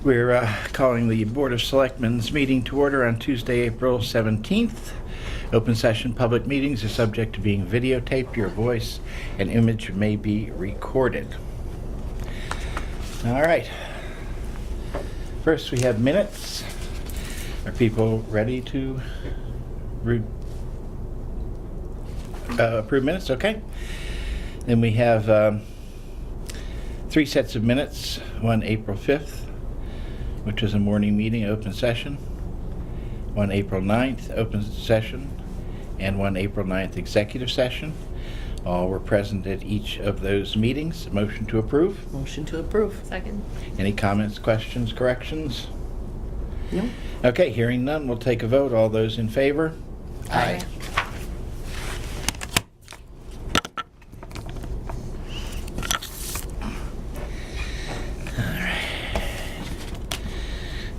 We're calling the Board of Selectmen's meeting to order on Tuesday, April 17th. Open session public meetings are subject to being videotaped. Your voice and image may be recorded. All right. First, we have minutes. Are people ready to approve minutes? Okay. Then we have 3 sets of minutes. One April 5th, which is a morning meeting, open session. One April 9th, open session. And one April 9th, executive session. All were present at each of those meetings. Motion to approve? Motion to approve. Second. Any comments, questions, corrections? No. Okay, hearing none, we'll take a vote. All those in favor? Aye.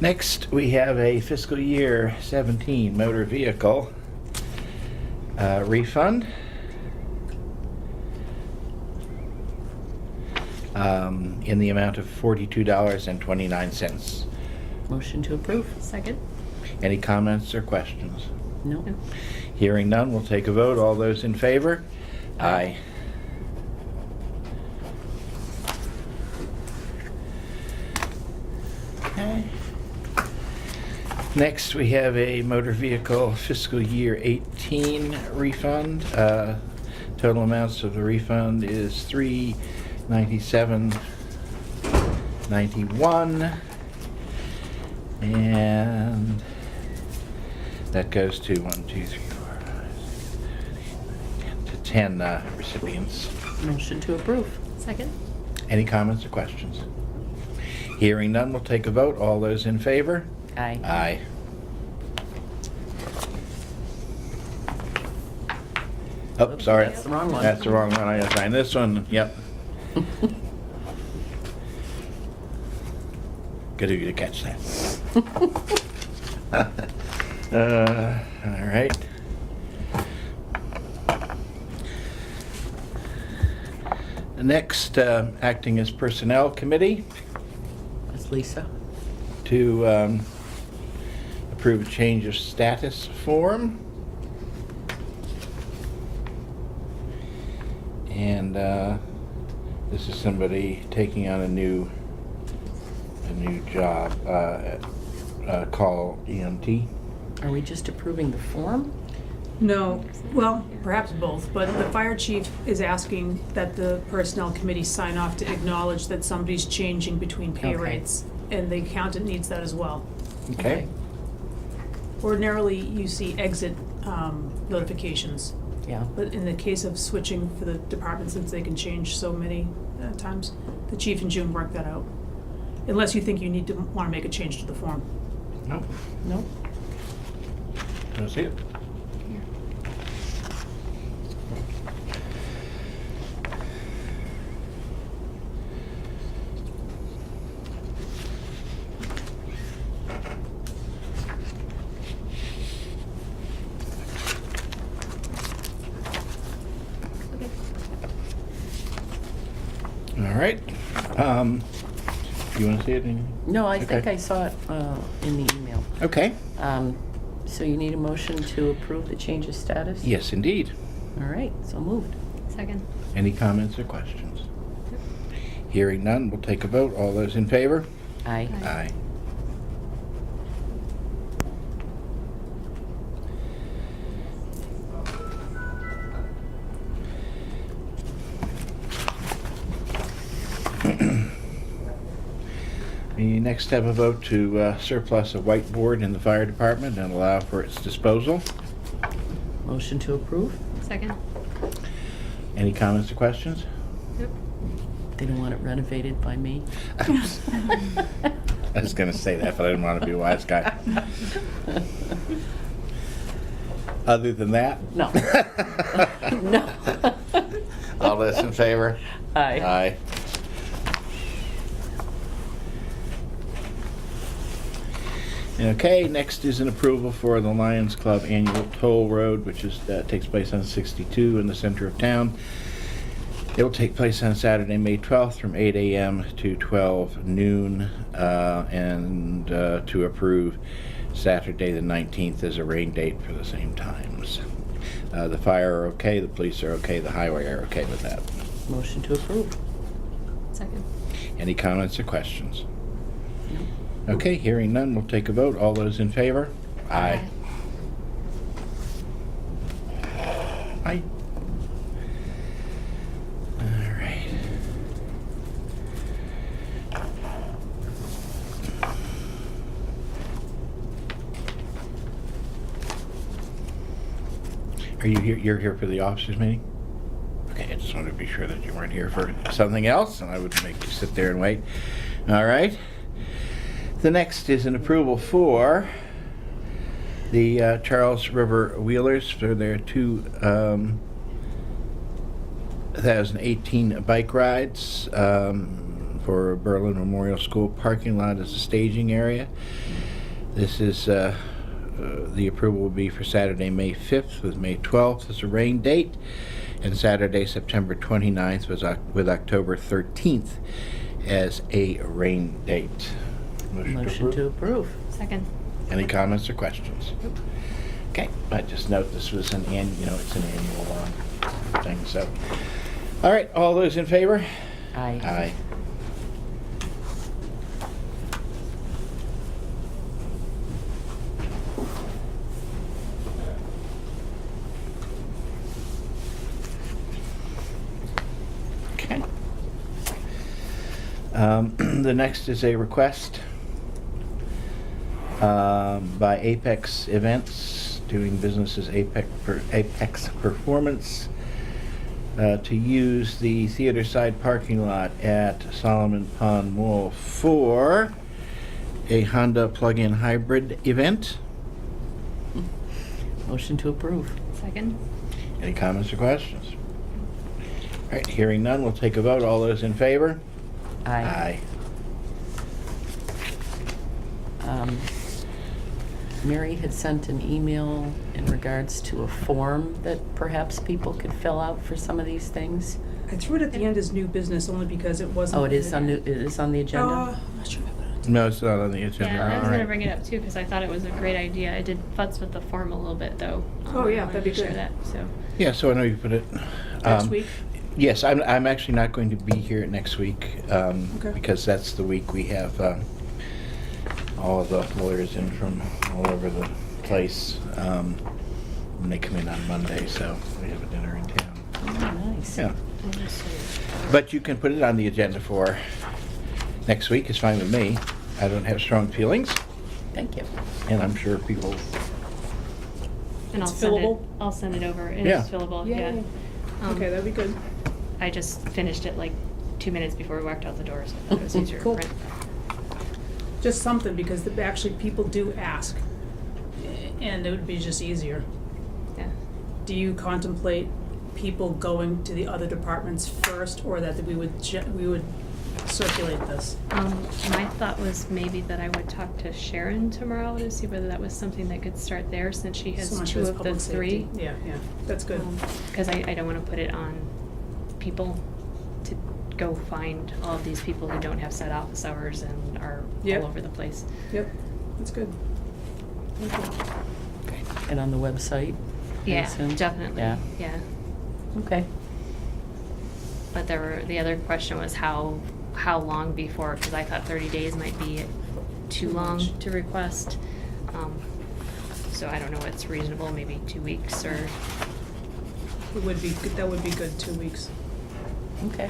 Next, we have a fiscal year 17 motor vehicle refund. In the amount of $42.29. Motion to approve. Second. Any comments or questions? No. No. Hearing none, we'll take a vote. All those in favor? Aye. Okay. Next, we have a motor vehicle fiscal year 18 refund. Total amounts of the refund is $397.91, and that goes to 10 recipients. Motion to approve. Second. Any comments or questions? Hearing none, we'll take a vote. All those in favor? Aye. Aye. Oh, sorry. That's the wrong one. That's the wrong one. I gotta sign this one. Yep. Good of you to catch that. All right. The next, acting as Personnel Committee That's Lisa. to approve a change of status form. And this is somebody taking on a new job, call EMT. Are we just approving the form? No, well, perhaps both, but the fire chief is asking that the personnel committee sign off to acknowledge that somebody's changing between pay Okay. rates, and the accountant needs that as well. Okay. Ordinarily, you see exit notifications, Yeah. but in the case of switching for the department, since they can change so many times, the chief and June work that out. Unless you think you need to want to make a change to the form. No, No. don't see it. Okay. All right. You want to see it? No, I think Okay. I saw it in the email. Okay. So you need a motion to approve the change of status? Yes, indeed. All right, so moved. Second. Any comments or questions? Hearing none, we'll take a vote. All those in favor? Aye. Aye. Aye. We next have a vote to surplus a whiteboard in the fire department and allow for its disposal. Motion to approve? Second. Any comments or questions? Yep. They don't want it renovated by me? I was going to say that, but I didn't want to be a wise guy. Other than that? No. No. All those in favor? Aye. Aye. Okay, next is an approval for the Lions Club annual toll road, which is takes place on 62 in the center of town. It will take place on Saturday, May 12th from 8 a.m. to 12 noon, and to approve Saturday the 19th as a rain date for the same times. The fire are okay, the police are okay, the highway are okay with that. Motion to approve. Second. Any comments or questions? Okay, hearing none, we'll take a vote. All those in favor? Aye. Aye. All right. Are you here? You're here for the officers meeting? Okay, I just wanted to be sure that you weren't here for something else, and I would make you sit there and wait. All right. The next is an approval for the Charles River Wheelers for their 2018 bike rides for Berlin Memorial School parking lot as a staging area. This is the approval will be for Saturday, May 5th with May 12th as a rain date, and Saturday, September 29th with October 13th as a rain date. Motion to approve. Second. Any comments or questions? Okay, I just note this was it's an annual thing, so. All right, all those in favor? Aye. Aye. Okay. The next is a request by Apex Events, doing business as Apex Performance, to use the theater side parking lot at Solomon Pond Mall for a Honda plug-in hybrid event. Motion to approve. Second. Any comments or questions? All right, hearing none, we'll take a vote. All those in favor? Aye. Mary had sent an email in regards to a form that perhaps people could fill out for some of these things. I threw it at the end as new business only because it wasn't. Oh, it is on the agenda? I'm not sure if I put it. No, it's not on the agenda. Yeah, I was All gonna right. bring it up too because I thought it was a great idea. I did futz with the form a little bit though. Oh, yeah, I wanted that'd be to share good. that. So Yeah, so I know you put it. Next week? Yes, I'm actually not going to be here next week, Okay. because that's the week we have all of the lawyers in from all over the place. And they come in on Monday, so we have a dinner in town. Oh, nice. Yeah. But you can put it on the agenda for next week, it's fine with me. I don't have strong feelings, Thank you. and I'm sure people, and It's I'll send it. fillable? I'll send it over. It is Yeah. fillable. Yay. Yeah. Okay, that'd be good. I just finished it like 2 minutes before we walked out the door, so I thought it was easier Cool. to print. Just something, because actually people do ask, and it would be just easier. Yeah. Do you contemplate people going to the other departments first, or that we would circulate this? My thought was maybe that I would talk to Sharon tomorrow to see whether that was something that could start there, since she has So much two as of the public three. safety. Yeah, that's good. Because I don't want to put it on people to go find all of these people who don't have set office hours and are Yep. all over the place. Yep, that's good. And on the website? Yeah, Soon? definitely. Yeah. Yeah. Okay. But the other question was how long before, because I thought 30 days might be too long much. to request. So I don't know what's reasonable, maybe 2 weeks or, It would be, that would be good, 2 weeks. Okay.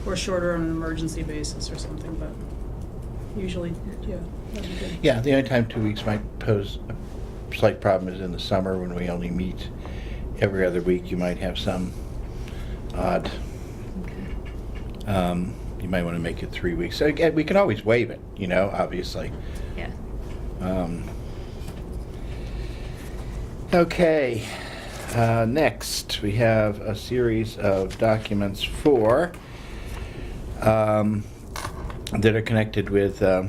Or shorter on an emergency basis or something, but usually, yeah, that'd be good. yeah, the only time 2 weeks might pose a slight problem is in the summer when we only meet every other week. You might have some odd, okay. you might want to make it 3 weeks. So again, we can always waive it, obviously. Yeah. Okay, next we have a series of documents that are connected with the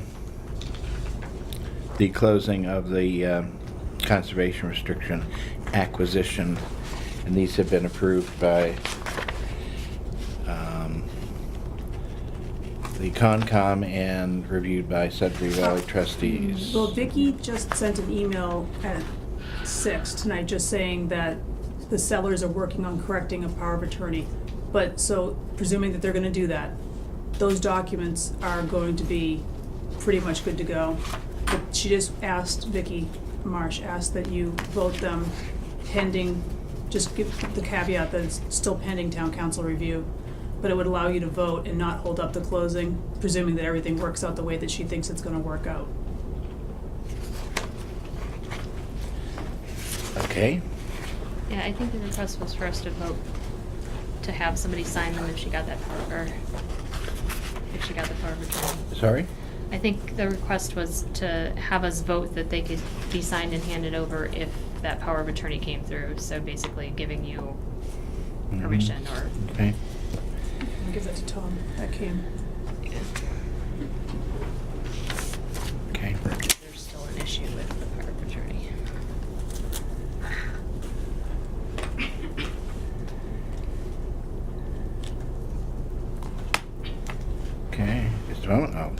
closing of the conservation restriction acquisition, and these have been approved by the Concom and reviewed by Sudbury Valley trustees. Well, Vicky just sent an email at 6 tonight just saying that the sellers are working on correcting a power of attorney. But, so presuming that they're gonna do that, those documents are going to be pretty much good to go. But she just asked, Vicky Marsh asked that you vote them pending, just give the caveat that it's still pending town council review. But it would allow you to vote and not hold up the closing, presuming that everything works out the way that she thinks it's gonna work out. Okay, Yeah, I think the request was for us to vote to have somebody sign them if she got that power, or if she got the power of attorney. sorry? I think the request was to have us vote that they could be signed and handed over if that power of attorney came through. So basically giving you permission or. Okay. I'll give that to Tom, that came. Okay. There's still an issue with the power of attorney. Okay, just a moment. Oh.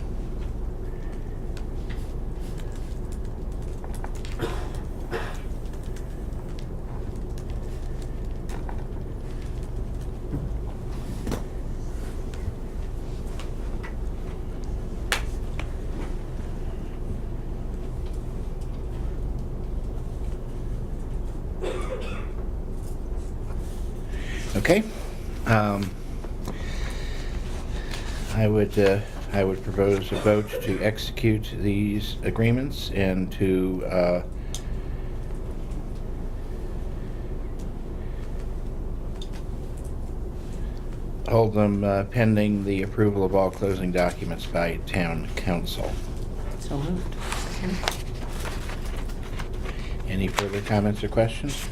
Okay. I would propose a vote to execute these agreements and to hold them pending the approval of all closing documents by town council. So moved. Any further comments or questions?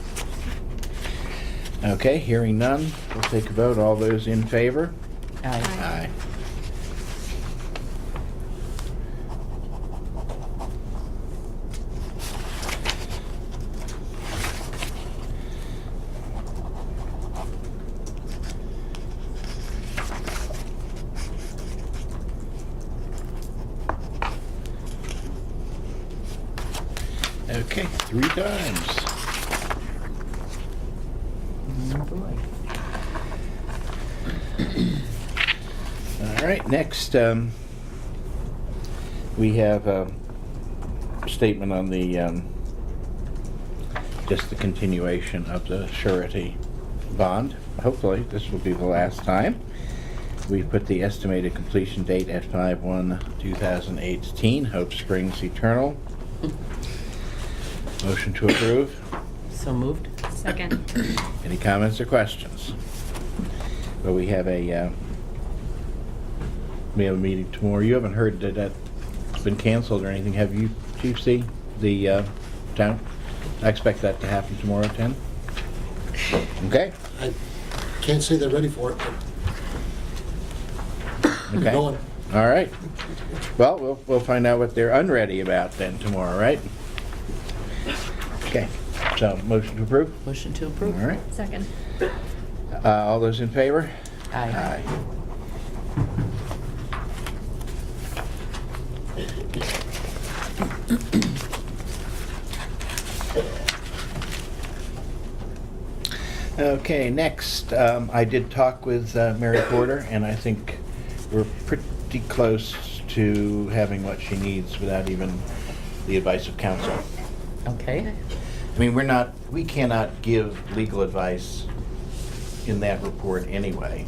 Okay, hearing none, we'll take a vote. All those in favor? Aye. Aye. Okay, 3 times. Oh, boy. All right, next, we have a statement on the, just the continuation of the surety bond. Hopefully, this will be the last time. We put the estimated completion date at 5/1/2018, Hope Springs Eternal. Motion to approve. So moved. Second. Any comments or questions? Well, we have a meeting tomorrow. You haven't heard that that's been canceled or anything, have you, Chief C? The town? I expect that to happen tomorrow at 10. Okay. I can't say they're ready for it, but Okay. going. All right. Well, we'll find out what they're unready about then tomorrow, right? Okay. So, motion to approve? Motion to approve. All right. Second. All those in favor? Aye. Okay, next, I did talk with Mary Porter, and I think we're pretty close to having what she needs without even the advice of counsel. Okay. I mean, we cannot give legal advice in that report anyway.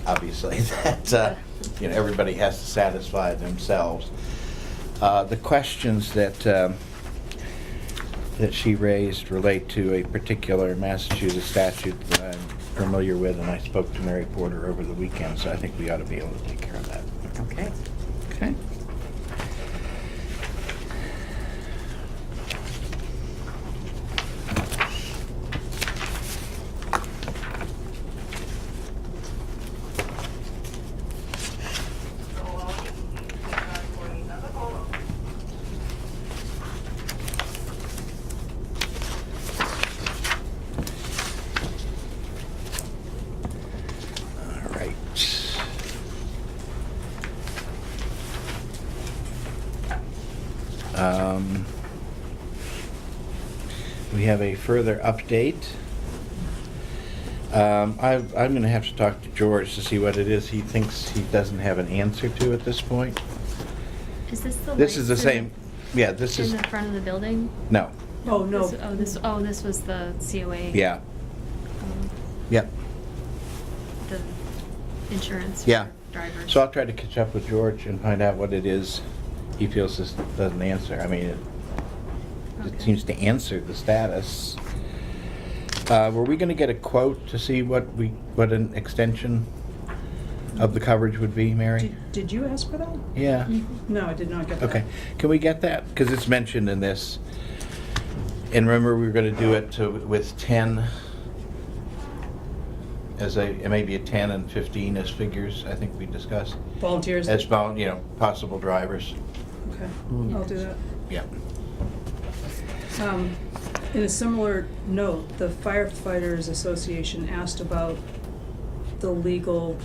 Obviously, that, everybody has to satisfy themselves. The questions that she raised relate to a particular Massachusetts statute that I'm familiar with, and I spoke to Mary Porter over the weekend, so I think we ought to be able to take care of that. Okay. Okay. We have a further update. I'm going to have to talk to George to see what it is he thinks he doesn't have an answer to at this point. Is this the This is the lights in same, yeah, this is, in the front of the building? no, Oh, no. This was the COA. yeah, um, yep. The insurance Yeah. for drivers. So I'll try to catch up with George and find out what it is he feels this doesn't answer. I mean, it Okay. seems to answer the status. Were we gonna get a quote to see what an extension of the coverage would be, Mary? Did you ask for that? Yeah, No, I did not get that. okay. Can we get that? Because it's mentioned in this. And remember, we were gonna do it with 10 maybe a 10 and 15 as figures, I think we discussed. Volunteers? As, possible drivers. Okay, I'll do that. Yeah. In a similar note, the Firefighters Association asked about the legal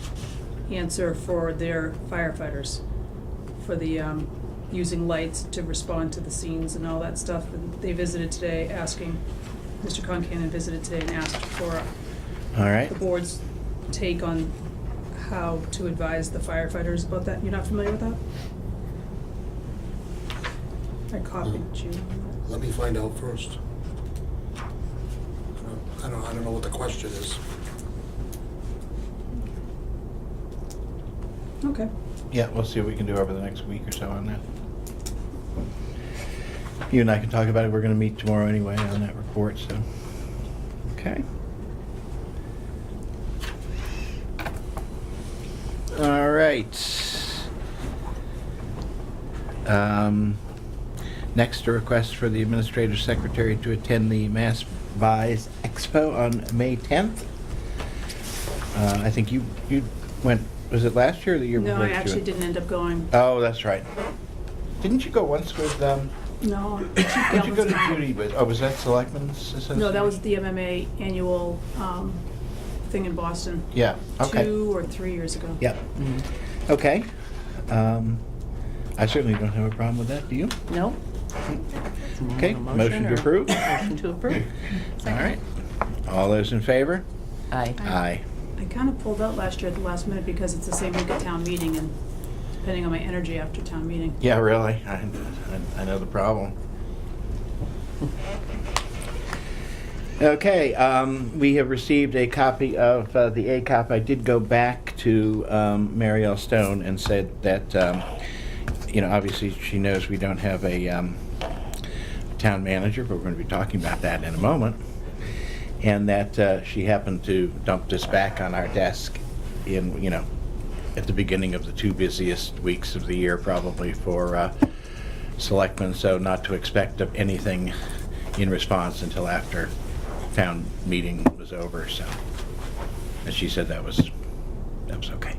answer for their firefighters, for the, using lights to respond to the scenes and all that stuff. And they visited today asking, Mr. Concanon visited today and asked for All right. the board's take on how to advise the firefighters about that. You're not familiar with that? I copied you. Let me find out first. I don't know what the question is. Okay. Yeah, we'll see what we can do over the next week or so on that. You and I can talk about it. We're gonna meet tomorrow anyway on that report, so. Okay. All right. Next, a request for the administrative secretary to attend the Mass Buys Expo on May 10th. I think you went, was it last year or the year before? No, I that you actually went? didn't end up going. Oh, that's right. Didn't you go once with, No. did you go to Judy with, was that Selectmen's Association? No, that was the MMA annual thing in Boston. Yeah, okay. 2 or 3 years ago. Yep. Okay. I certainly don't have a problem with that, do you? No. Okay, motion to or- approve? Motion to approve. All right. All those in favor? Aye. Aye. I kind of pulled out last year at the last minute because it's the same week at town meeting and depending on my energy after town meeting. Yeah, really? I know the problem. Okay, we have received a copy of the ACOP. I did go back to Mary L. Stone and said that, obviously she knows we don't have a town manager, but we're going to be talking about that in a moment. And that she happened to dump this back on our desk in, at the beginning of the 2 busiest weeks of the year probably for selectmen, so not to expect of anything in response until after town meeting was over, so. And she said that was okay.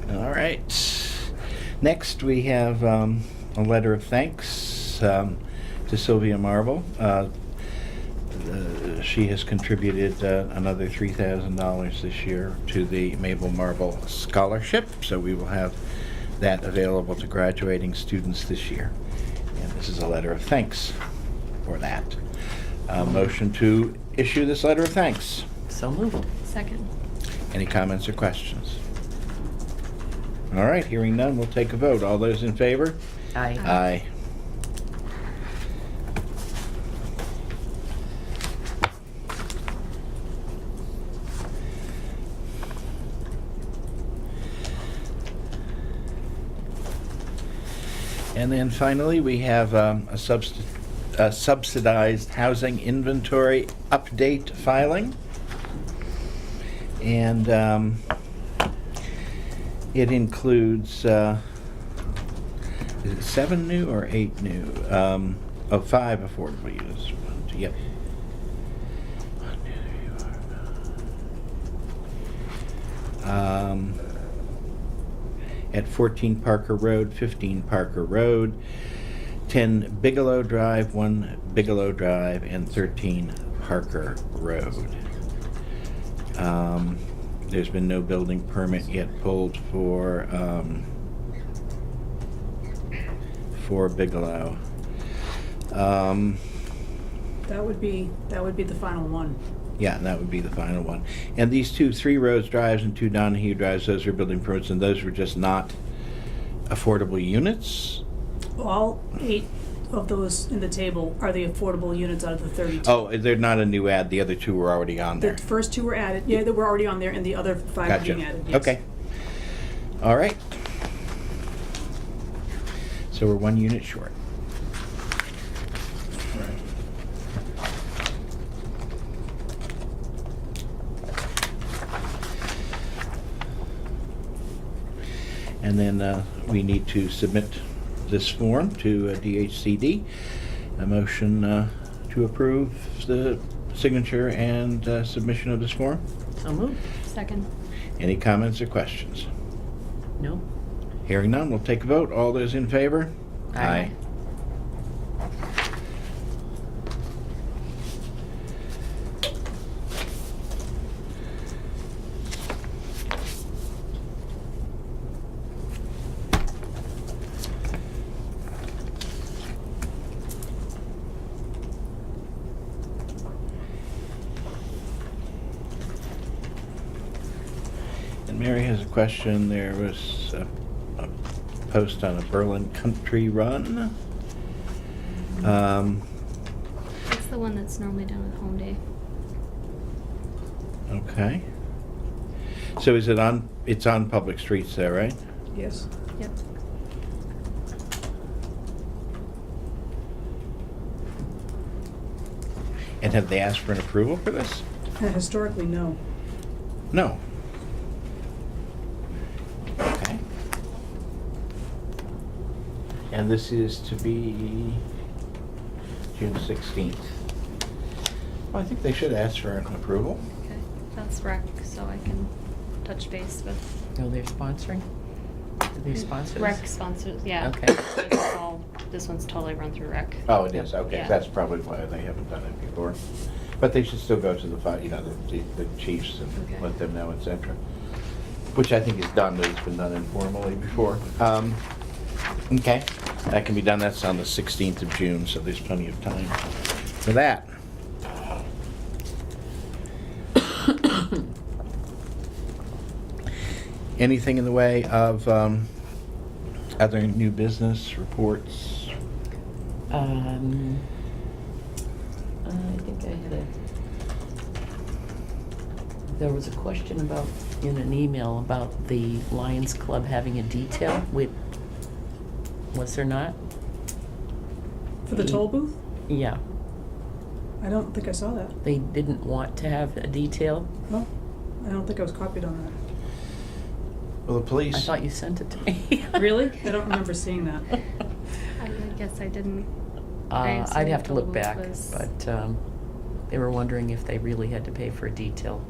All right. Next, we have a letter of thanks to Sylvia Marble. She has contributed another $3,000 this year to the Mabel Marble Scholarship, so we will have that available to graduating students this year. And this is a letter of thanks for that. Motion to issue this letter of thanks. So moved. Second. Any comments or questions? All right, hearing none, we'll take a vote. All those in favor? Aye. Aye. And then finally, we have a subsidized housing inventory update filing. And it includes, is it 7 new or 8 new? 5 affordable units. Yep. 1, 2, 3, 4. At 14 Parker Road, 15 Parker Road, 10 Bigelow Drive, 1 Bigelow Drive, and 13 Parker Road. There's been no building permit yet pulled for Bigelow. That would be the final one. Yeah, that would be the final one. And these 2 3 Rose Drives and 2 Donahue Drives, those are building permits, and those were just not affordable units? All 8 of those in the table are the affordable units out of the 32. Oh, they're not a new ad, the other 2 were already on there. The first 2 were added, yeah, they were already on there, and the other 5 are Gotcha. being added, yes. Okay. All right. So we're 1 unit short. And then we need to submit this form to DHCD. A motion to approve the signature and submission of this form. So moved. Second. Any comments or questions? No? Hearing none, we'll take a vote. All those in favor? Aye. And Mary has a question. There was a post on a Berlin Country Run. That's the one that's normally done with Home Day. Okay. So is it on, it's on public streets there, right? Yes. Yep. And have they asked for an approval for this? Historically, no. No. Okay. And this is to be June 16th. Well, I think they should ask for an approval. Okay, that's rec, so I can touch base with. No, they're sponsoring? Do they sponsor this? Rec sponsors, yeah. Okay. This one's totally run through rec. Oh, it is, okay, Yeah. that's probably why they haven't done it before. But they should still go to the chiefs and Okay. let them know, et cetera. Which I think is done, but it's been done informally before. Okay, that can be done, that's on the 16th of June, so there's plenty of time for that. Anything in the way of other new business reports? I think I had there was a question about, in an email, about the Lions Club having a detail was there not? For the toll booth? Yeah, I don't think I saw that. they didn't want to have a detail. No, I don't think I was copied on that. Well, the police. I thought you sent it to me. Really? I don't remember seeing that. I guess I didn't. I assumed I'd have to look Toll back, Booth was- but they were wondering if they really had to pay for a detail.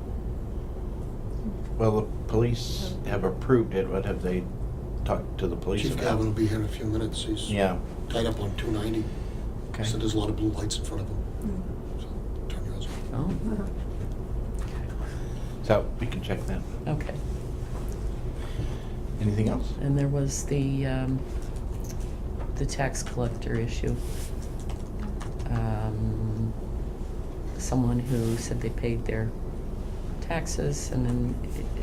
Well, the police have approved it. What have they talked to the police Chief about? Galvin will be here in a few minutes. He's Yeah. tied up on 290. Okay. So there's a lot of blue lights in front of him. Mm. So turn yours on. Oh, Uh-huh. So we can check that. okay. Anything else? And there was the tax collector issue. Someone who said they paid their taxes, and then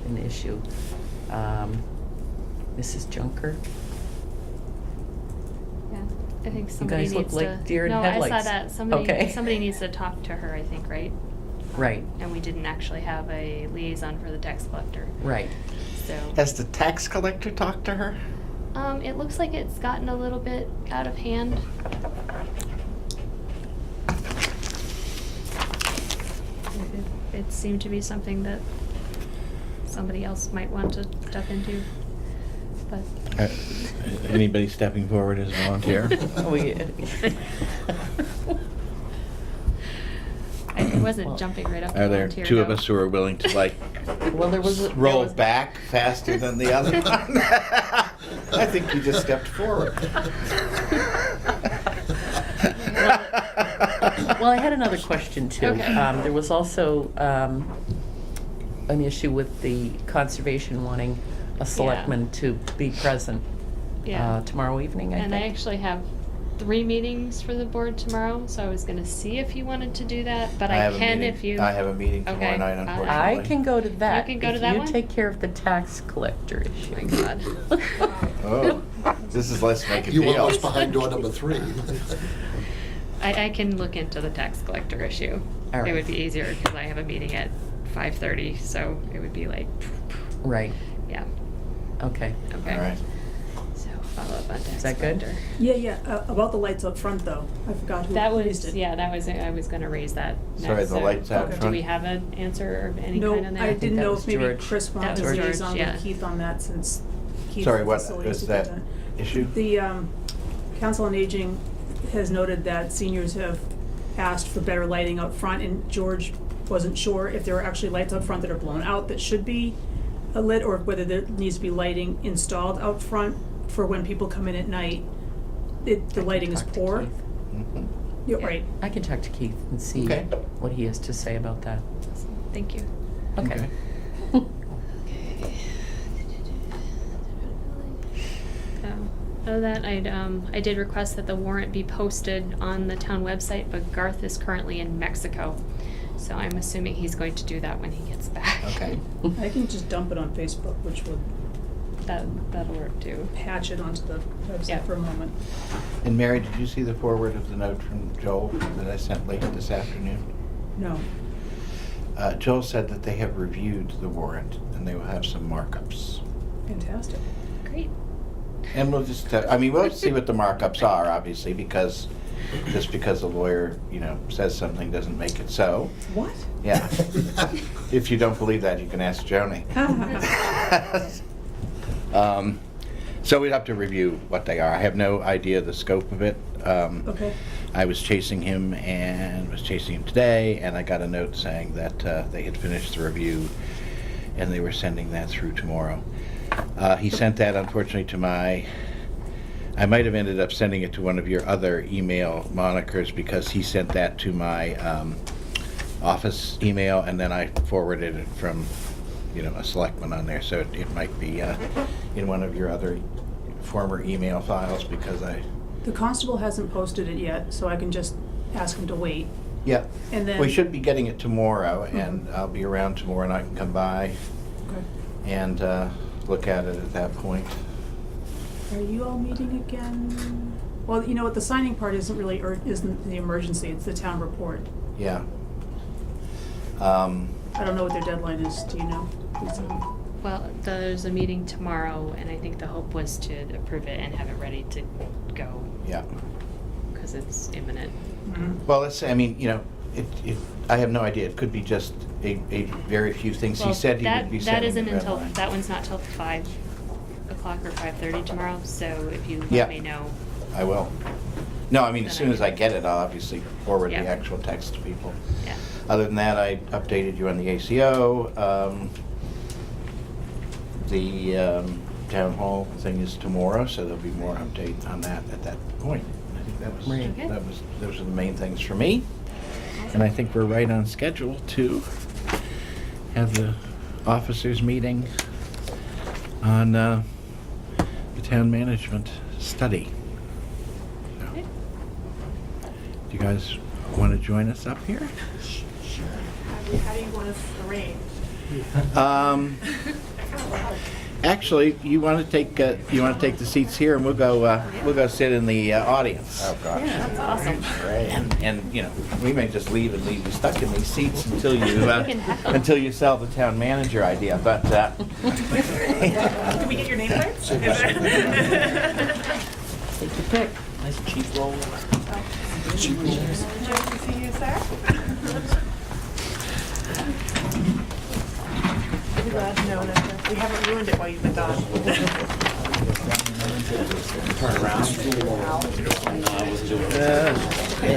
an issue. Mrs. Junker. Yeah, I think somebody guys look needs like to. deer in No, I headlights. saw that. Somebody, Okay. somebody needs to talk to her, I think, right? Right, And we didn't actually have a liaison for the tax collector, right. so. Has the tax collector talked to her? It looks like it's gotten a little bit out of hand. It seemed to be something that somebody else might want to step into, but. Anybody stepping forward as a volunteer? Oh, yeah. I wasn't Well, jumping right up to Are there volunteer, two of no. us who are willing to like Well, there was roll back faster than the other one? I think you just stepped forward. Well, I had another question too. Okay. There was also an issue with the conservation wanting a selectman to be present Yeah. tomorrow evening, I And I think. actually have 3 meetings for the board tomorrow, so I was gonna see if you wanted to do that, but I have a can meeting- if you. I have a meeting tomorrow Okay. night, I unfortunately. I can go to that. You can go to if that you one? take care of the tax collector issue. Oh my God. Oh, this is let's make a You deal. want us behind door number 3. I can look into the tax collector issue. All right. It would be easier because I have a meeting at 5:30, so it would be like, Right, yeah, okay. okay. All right. So follow up on tax that good? collector. Yeah, about the lights up front though, I forgot who That raised was, it. yeah, that was, I was gonna raise that next. Sorry, the so lights out Okay. Do front. we have an answer of any No, kind on that? I didn't that know was if maybe George. Chris wanted That to was George, liaison yeah. with Keith on that since Keith Sorry, what facilitates is to that do that. issue? The Council on Aging has noted that seniors have asked for better lighting up front, and George wasn't sure if there are actually lights up front that are blown out that should be lit, or whether there needs to be lighting installed out front for when people come in at night. The lighting is Talk to poor. Keith. Mhm. Yeah, Yeah. right. I can talk to Keith and see Okay. what he has to say about that. Thank you. Okay. Other than that, I did request that the warrant be posted on the town website, but Garth is currently in Mexico. So I'm assuming he's going to do that when he gets back. Okay. I can just dump it on Facebook, which would That'll work too. patch it onto the Yeah. website for a moment. And Mary, did you see the forward of the note from Joel that I sent late this afternoon? No. Joel said that they have reviewed the warrant and they will have some markups. Fantastic. Great. And we'll just, we'll see what the markups are, obviously, because just because a lawyer, says something doesn't make it so. What? Yeah. If you don't believe that, you can ask Joni. So we'd have to review what they are. I have no idea the scope of it. Okay. I was chasing him today, and I got a note saying that they had finished the review and they were sending that through tomorrow. He sent that, unfortunately, to I might have ended up sending it to one of your other email monikers, because he sent that to my office email, and then I forwarded it from a selectman on there, so it might be in one of your other former email files, because The constable hasn't posted it yet, so I can just ask him to wait. yeah. And then. We should be getting it tomorrow, Mhm. and I'll be around tomorrow, and I can come by Okay. and look at it at that point. Are you all meeting again? Well, you know what, the signing part isn't the emergency, it's the town report. Yeah. I don't know what their deadline is, do you know? Well, there's a meeting tomorrow, and I think the hope was to approve it and have it ready to go, Yeah. because it's imminent. Well, I have no idea. It could be just a very few things. He Well, said he would be that sending isn't the red until, line. that one's not till 5 o'clock or 5:30 tomorrow, so if you Yeah. let me know. I will. No, as Then soon I as I can- get it, I'll obviously forward the Yeah. actual text to people. Yeah. Other than that, I updated you on the ACO. The town hall thing is tomorrow, so there'll be more update on that at that point. I think Right. Okay. those are the main things for me. And I think we're right on schedule to have the officers meeting on the town management study. So, Okay. do you guys want to join us up here? How do you want us arranged? Actually, you want to take the seats here, and we'll go sit in the audience. Oh gosh. Yeah, that's awesome. And we may just leave you stuck in these seats until you can heckle. until you sell the town manager idea. But Can we get your name card? Take your pick. Nice cheap roll. Enjoy to see you, sir. I'll be glad to know that we haven't ruined it while you've been gone. Turn around.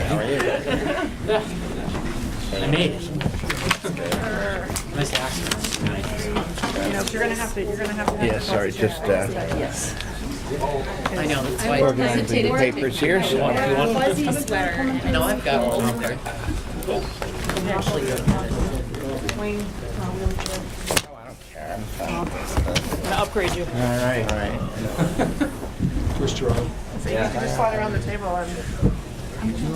How are you? I made it. Nice accent. Nice. You know, you're gonna have to. yeah, sorry, just Yes. I know, that's why. Organizing the papers here, so. Fuzzy sweater. No, I've got one up there. Wayne, wheelchair. Oh, I don't care. I'm fine. I'm gonna upgrade you. All right. All right. Twist your arm. So you can just slide around the table and. You got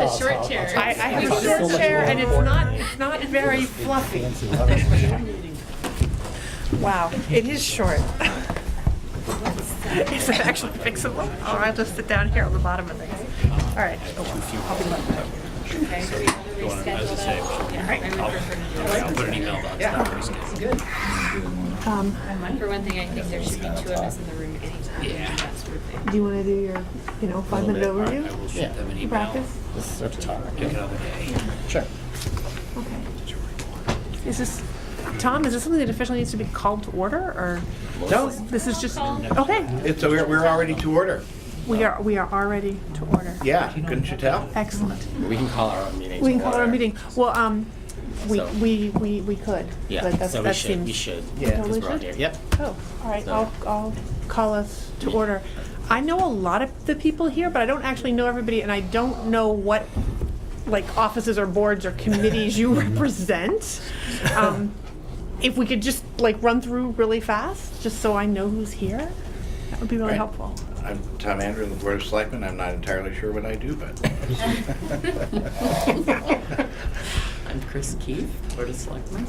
the short chair. I have a short chair and it's not very fluffy. Wow, it is short. Is it actually fixable? Or I'll just sit down here on the bottom of things. All right. I'll be left. Okay, so we want to reschedule that? Yeah, I would prefer to do that. I'll put an email about that. For one thing, I think there should be 2 of us in the room at any time. Yeah. That sort of thing. Do you want to do your, 5-minute I overview? will shoot Yeah. them an email. Practice? This is our talk. Pick another day. Sure. Okay. Is this, Tom, is this something that officially needs to be called to order, or No, this is just, okay, we're already to order. we are already to order. Yeah, couldn't you tell? Excellent. We can call our own meeting. We can to call our order. meeting. Well, we So- could. Yeah, But that's, so that we seems. should. Yeah. Because we're all here. Yep. Oh, all right, So- I'll call us to order. I know a lot of the people here, but I don't actually know everybody, and I don't know what, offices or boards or committees you represent. If we could just, run through really fast, just so I know who's here, that would be really Right. helpful. I'm Tom Andrew in the Board of Selectmen. I'm not entirely sure what I do, but. I'm Chris Keefe, Board of Selectmen.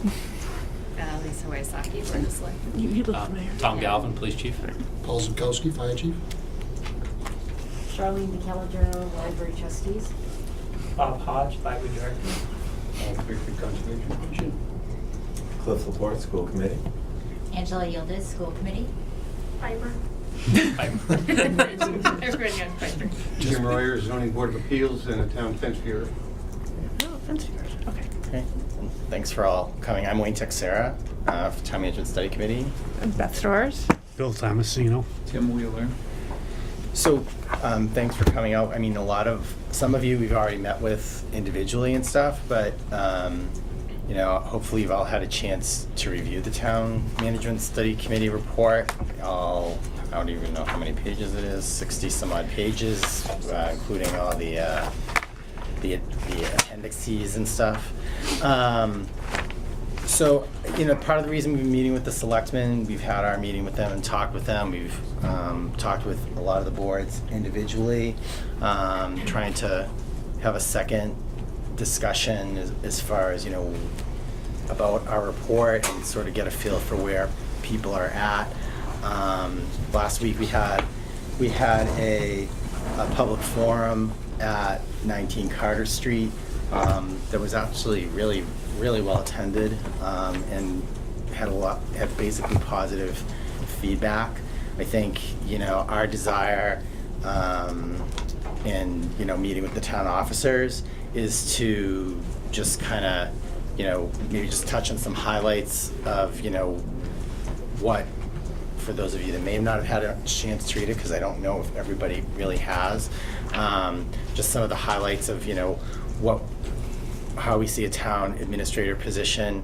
Lisa Wysocki, Board of Selectmen. You look familiar. Tom Galvin, Police Chief. Paul Zukowski, Fire Chief. Charlene DeCalagero, Library Trustees. Bob Hodge, Library Director. Cliff Laporte, School Committee. Angela Yildiz, School Committee. Everybody got Piper. Jim Royer, Zoning Board of Appeals, and a town fence viewer. Oh, fence viewers, okay. Okay. Thanks for all coming. I'm Wayne Texera, for Town Management Study Committee. And Beth Stores. Bill Tomasino. Tim Wheeler. So, thanks for coming out. I mean, some of you we've already met with individually and stuff, but, hopefully you've all had a chance to review the Town Management Study Committee report. I don't even know how many pages it is, 60 some odd pages, including all the appendices and stuff. So, part of the reason we've been meeting with the selectmen, we've had our meeting with them and talked with them. We've talked with a lot of the boards individually, trying to have a second discussion as far as, about our report and sort of get a feel for where people are at. Last week we had a public forum at 19 Carter Street that was actually really well attended, and had basically positive feedback. I think, our desire in, meeting with the town officers is to just kind of, maybe just touch on some highlights of, what, for those of you that may not have had a chance to read it, because I don't know if everybody really has, just some of the highlights of, how we see a town administrator position,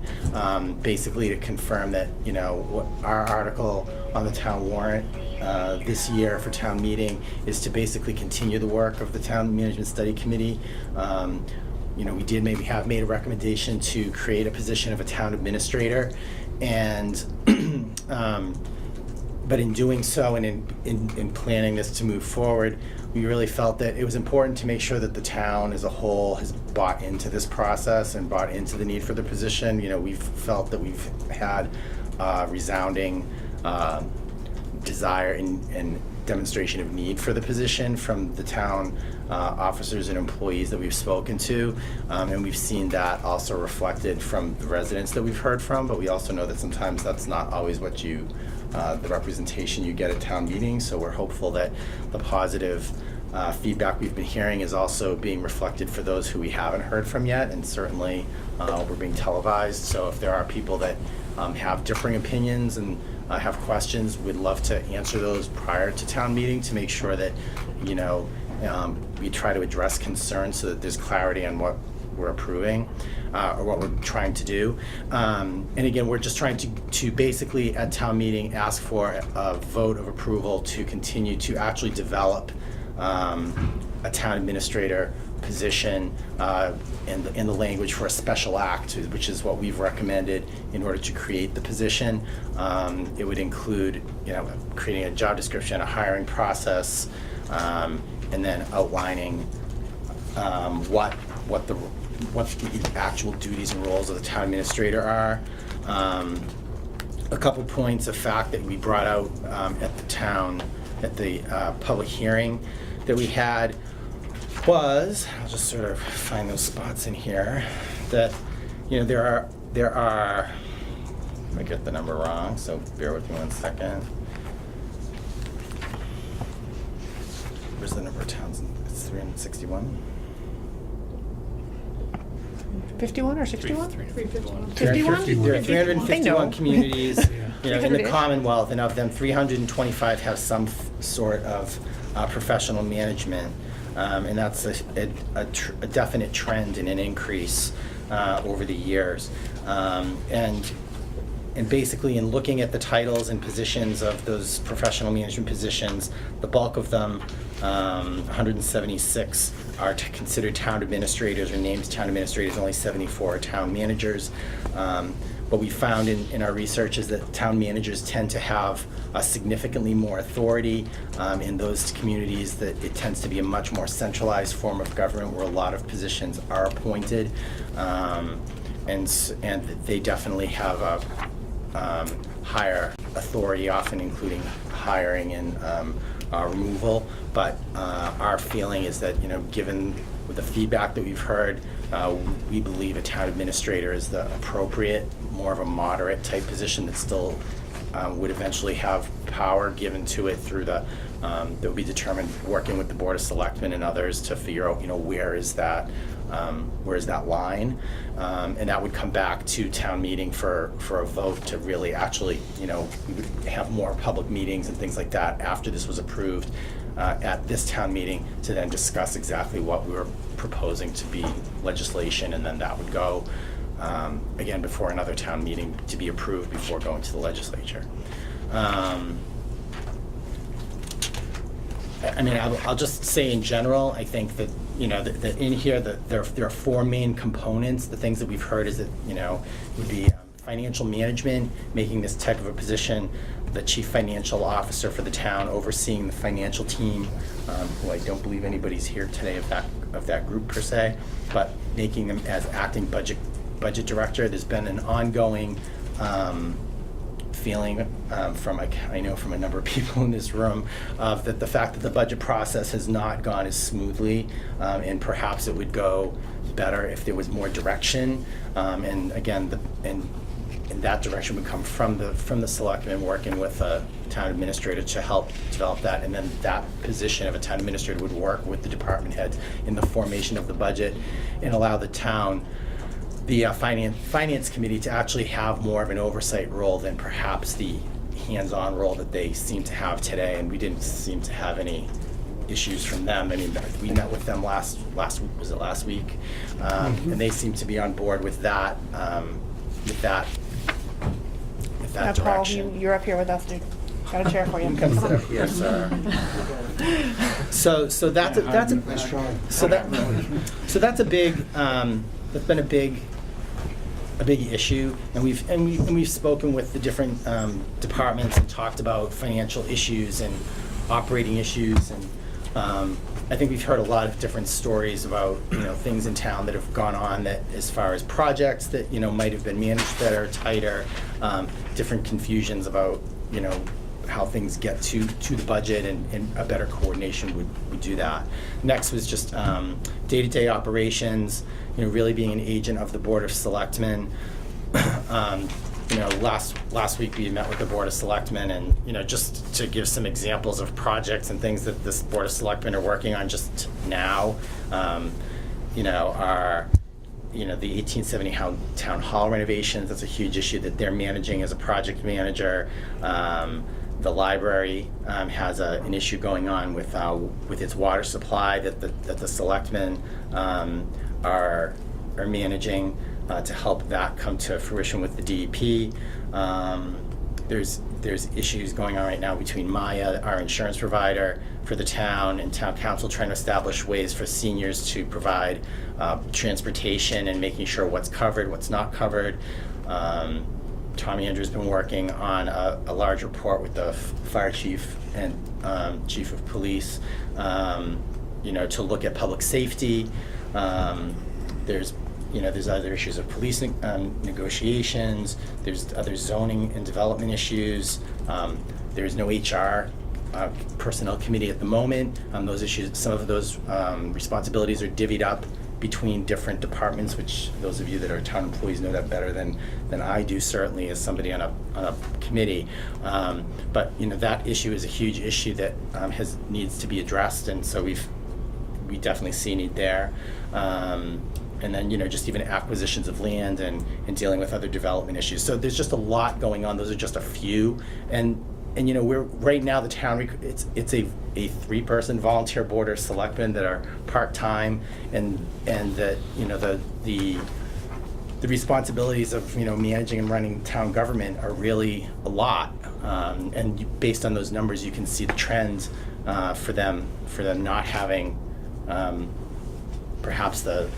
basically to confirm that, what our article on the town warrant this year for town meeting is to basically continue the work of the Town Management Study Committee. We did maybe have made a recommendation to create a position of a town administrator, and but in doing so and in planning this to move forward, we really felt that it was important to make sure that the town as a whole has bought into this process and bought into the need for the position. We've felt that we've had resounding desire and demonstration of need for the position from the town officers and employees that we've spoken to, and we've seen that also reflected from the residents that we've heard from, but we also know that sometimes that's not always what the representation you get at town meetings, so we're hopeful that the positive feedback we've been hearing is also being reflected for those who we haven't heard from yet, and certainly we're being televised, so if there are people that have differing opinions and have questions, we'd love to answer those prior to town meeting to make sure that, we try to address concerns so that there's clarity on what we're approving, or what we're trying to do. And again, we're just trying to basically at town meeting ask for a vote of approval to continue to actually develop a town administrator position in the language for a special act, which is what we've recommended in order to create the position. It would include, creating a job description, a hiring process, and then outlining what the actual duties and roles of the town administrator are. A couple points of fact that we brought out at the public hearing that we had was, I'll just sort of find those spots in here, that there are I might get the number wrong, so bear with me 1 second. Where's the number of towns? It's 361. 51 or 61? 351. 51? There are I 351 know. communities in the 300-ish. Commonwealth, and of them, 325 have some sort of professional management. And that's a definite trend and an increase over the years. And basically, in looking at the titles and positions of those professional management positions, the bulk of them, 176, are considered town administrators or named town administrators. Only 74 are town managers. What we found in our research is that town managers tend to have significantly more authority in those communities, that it tends to be a much more centralized form of government where a lot of positions are appointed. And they definitely have a higher authority, often including hiring and removal. But our feeling is that, given with the feedback that we've heard, we believe a town administrator is the appropriate, more of a moderate type position that still would eventually have power given to it through that will be determined working with the Board of Selectmen and others to figure out, where is that line, and that would come back to town meeting for a vote to really actually, we would have more public meetings and things like that after this was approved at this town meeting to then discuss exactly what we were proposing to be legislation, and then that would go again before another town meeting to be approved before going to the legislature. I'll just say in general, I think that, that in here, that there are four main components. The things that we've heard is that, would be financial management, making this type of a position the chief financial officer for the town, overseeing the financial team, who I don't believe anybody's here today of that group per se, but making them as acting budget director. There's been an ongoing feeling from I know from a number of people in this room of that the fact that the budget process has not gone as smoothly, and perhaps it would go better if there was more direction, and again and that direction would come from the selectmen working with a town administrator to help develop that, and then that position of a town administrator would work with the department heads in the formation of the budget and allow the town, the finance committee, to actually have more of an oversight role than perhaps the hands-on role that they seem to have today. And we didn't seem to have any issues from them. I mean, we met with them last week, and they seem to be on board with that Paul, direction. you're up here with us, dude. Got a chair for you. You can sit up here, sir. So that's a Nice try. so that's a big that's been a big issue, and we've spoken with the different departments and talked about financial issues and operating issues, and I think we've heard a lot of different stories about things in town that have gone on, that as far as projects that might have been managed better, tighter, different confusions about how things get to the budget, and a better coordination would do that. Next was just day-to-day operations, really being an agent of the Board of Selectmen. Last week we met with the Board of Selectmen, and just to give some examples of projects and things that this Board of Selectmen are working on just now, are the 1870 town hall renovations. That's a huge issue that they're managing as a project manager. The library has an issue going on with its water supply that the selectmen are are managing to help that come to fruition with the DEP. There's issues going on right now between Maya, our insurance provider for the town, and town council trying to establish ways for seniors to provide transportation and making sure what's covered, what's not covered. Tommy Andrew's been working on a large report with the fire chief and chief of police, to look at public safety. There's other issues of police negotiations. There's other zoning and development issues. There's no HR personnel committee at the moment. Those issues, some of those responsibilities are divvied up between different departments, which those of you that are town employees know that better than I do, certainly as somebody on a committee. But that issue is a huge issue that needs to be addressed, and so we definitely see a need there. And then, just even acquisitions of land and dealing with other development issues. So there's just a lot going on. Those are just a few. And we're right now, the town, it's a 3-person volunteer board of selectmen that are part-time, and that, the responsibilities of, managing and running town government are really a lot. And based on those numbers, you can see the trends for them not having perhaps the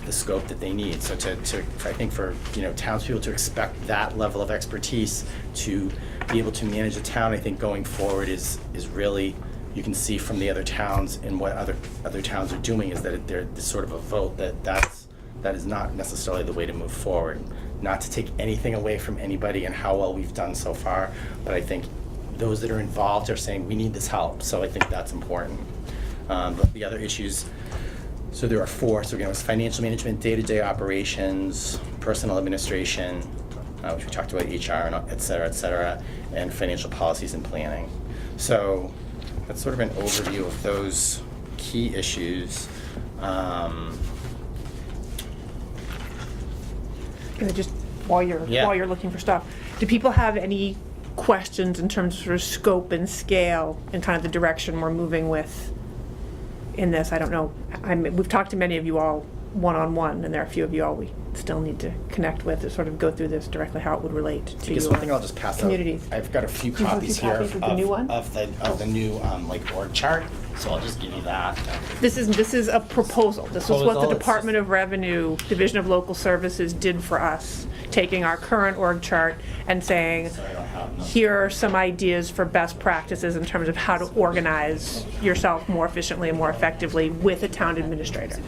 scope that they need. So I think for townspeople to expect that level of expertise to be able to manage a town, I think going forward is really, you can see from the other towns and what other towns are doing, is that there's sort of a vote that is not necessarily the way to move forward. Not to take anything away from anybody and how well we've done so far, but I think those that are involved are saying we need this help. So I think that's important. But the other issues, so there are 4. So again, it was financial management, day-to-day operations, personnel administration, which we talked about, HR, and et cetera, and financial policies and planning. So that's sort of an overview of those key issues. Just while you're looking for stuff, do people have any questions in terms of sort of scope and scale and kind of the direction we're moving with in this? I don't know. We've talked to many of you all one-on-one, and there are a few of you all we still need to connect with to sort of go through this directly, how it would relate to I guess one thing I'll just pass communities. out. I've got a few You have a copies few here copies of the new one? of the new org chart. So I'll just give you that. This is a proposal. This was what the Proposal, it's Department of Revenue, Division of Local Services did for us, taking our current org chart and saying, So I don't have them. here are some ideas for best practices in terms of how to organize yourself more efficiently and more effectively with a town administrator.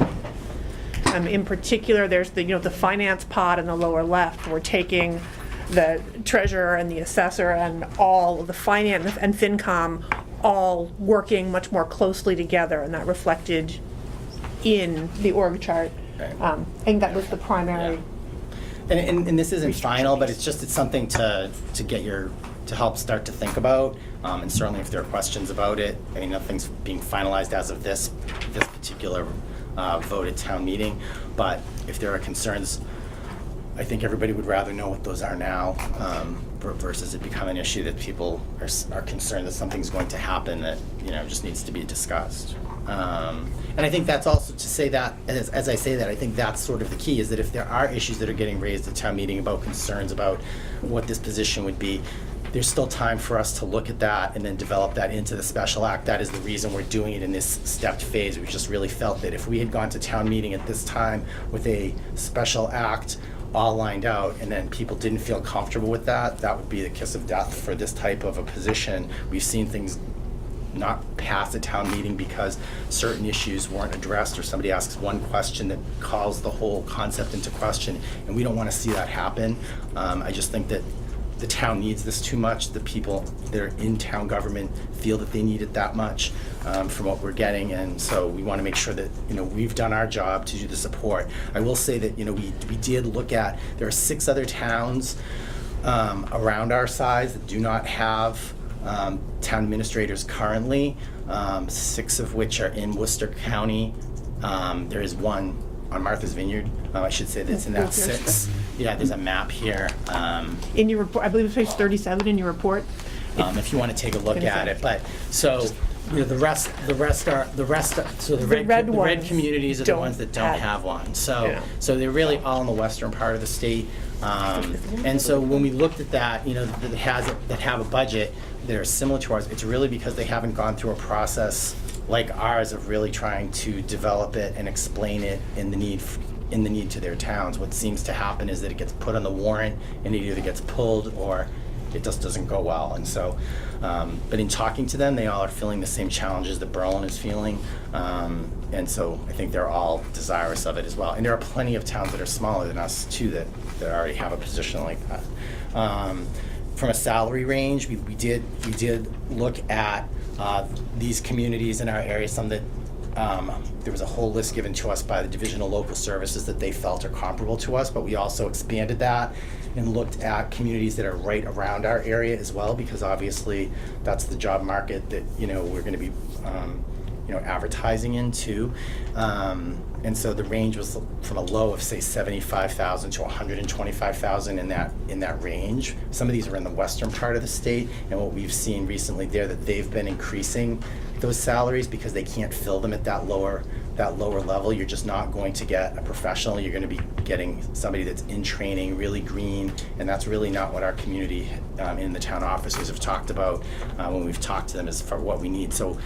In particular, there's the finance pod in the lower left. We're taking the treasurer and the assessor and all of the finance and FinCom all working much more closely together, and that reflected in the org chart. I think that was the primary. And this isn't final, but it's something to help start to think about. And certainly if there are questions about it, I mean, nothing's being finalized as of this particular vote at town meeting. But if there are concerns, I think everybody would rather know what those are now, versus it become an issue that people are concerned that something's going to happen that just needs to be discussed. And I think that's also to say that, as I say that, I think that's sort of the key, is that if there are issues that are getting raised at town meeting about concerns about what this position would be, there's still time for us to look at that and then develop that into the special act. That is the reason we're doing it in this stepped phase. We just really felt that if we had gone to town meeting at this time with a special act all lined out, and then people didn't feel comfortable with that, that would be the kiss of death for this type of a position. We've seen things not pass a town meeting because certain issues weren't addressed, or somebody asks one question that calls the whole concept into question, and we don't want to see that happen. I just think that the town needs this too much. The people that are in town government feel that they need it that much from what we're getting, and so we want to make sure that we've done our job to do the support. I will say that we did look at, there are 6 other towns around our size that do not have town administrators currently, 6 of which are in Worcester County. There is one on Martha's Vineyard, I should say, that's in that 6. Yeah, there's a map here. In your report, I believe it's page 37 in your report. If you want to take a look at it. But so You know, the rest are, so the red ones communities are the don't ones that don't have one. So, Yeah. so they're really all in the western part of the state. And so when we looked at that, you know, that have a budget that are similar to ours, it's really because they haven't gone through a process like ours of really trying to develop it and explain it in the need to their towns. What seems to happen is that it gets put on the warrant and it either gets pulled or it just doesn't go well. And so, but in talking to them, they all are feeling the same challenges that Berlin is feeling. And so I think they're all desirous of it as well. And there are plenty of towns that are smaller than us too that already have a position like that. From a salary range, we did look at these communities in our area, some that there was a whole list given to us by the Division of Local Services that they felt are comparable to us, but we also expanded that and looked at communities that are right around our area as well, because obviously that's the job market that, you know, we're going to be advertising into. And so the range was from a low of say 75,000 to 125,000 in that range. Some of these are in the western part of the state, and what we've seen recently there that they've been increasing those salaries because they can't fill them at that lower level. You're just not going to get a professional. You're going to be getting somebody that's in training, really green, and that's really not what our community in the town offices have talked about when we've talked to them as for what we need. So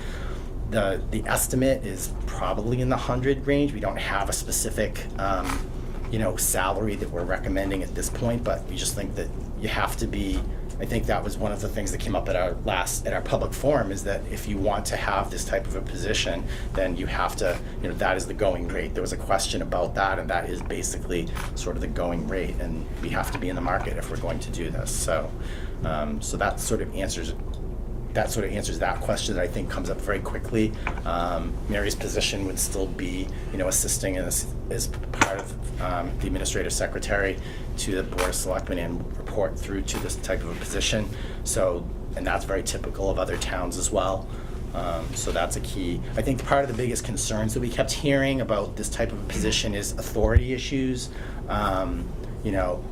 the estimate is probably in the 100 range. We don't have a specific salary that we're recommending at this point, but we just think that you have to be. I think that was one of the things that came up at our public forum, is that if you want to have this type of a position, then you have to, that is the going rate. There was a question about that, and that is basically sort of the going rate, and we have to be in the market if we're going to do this. So, so that sort of answers that question that I think comes up very quickly. Mary's position would still be, assisting as part of the administrative secretary to the Board of Selectmen and report through to this type of a position. So, and that's very typical of other towns as well. So that's a key. I think part of the biggest concerns that we kept hearing about this type of a position is authority issues.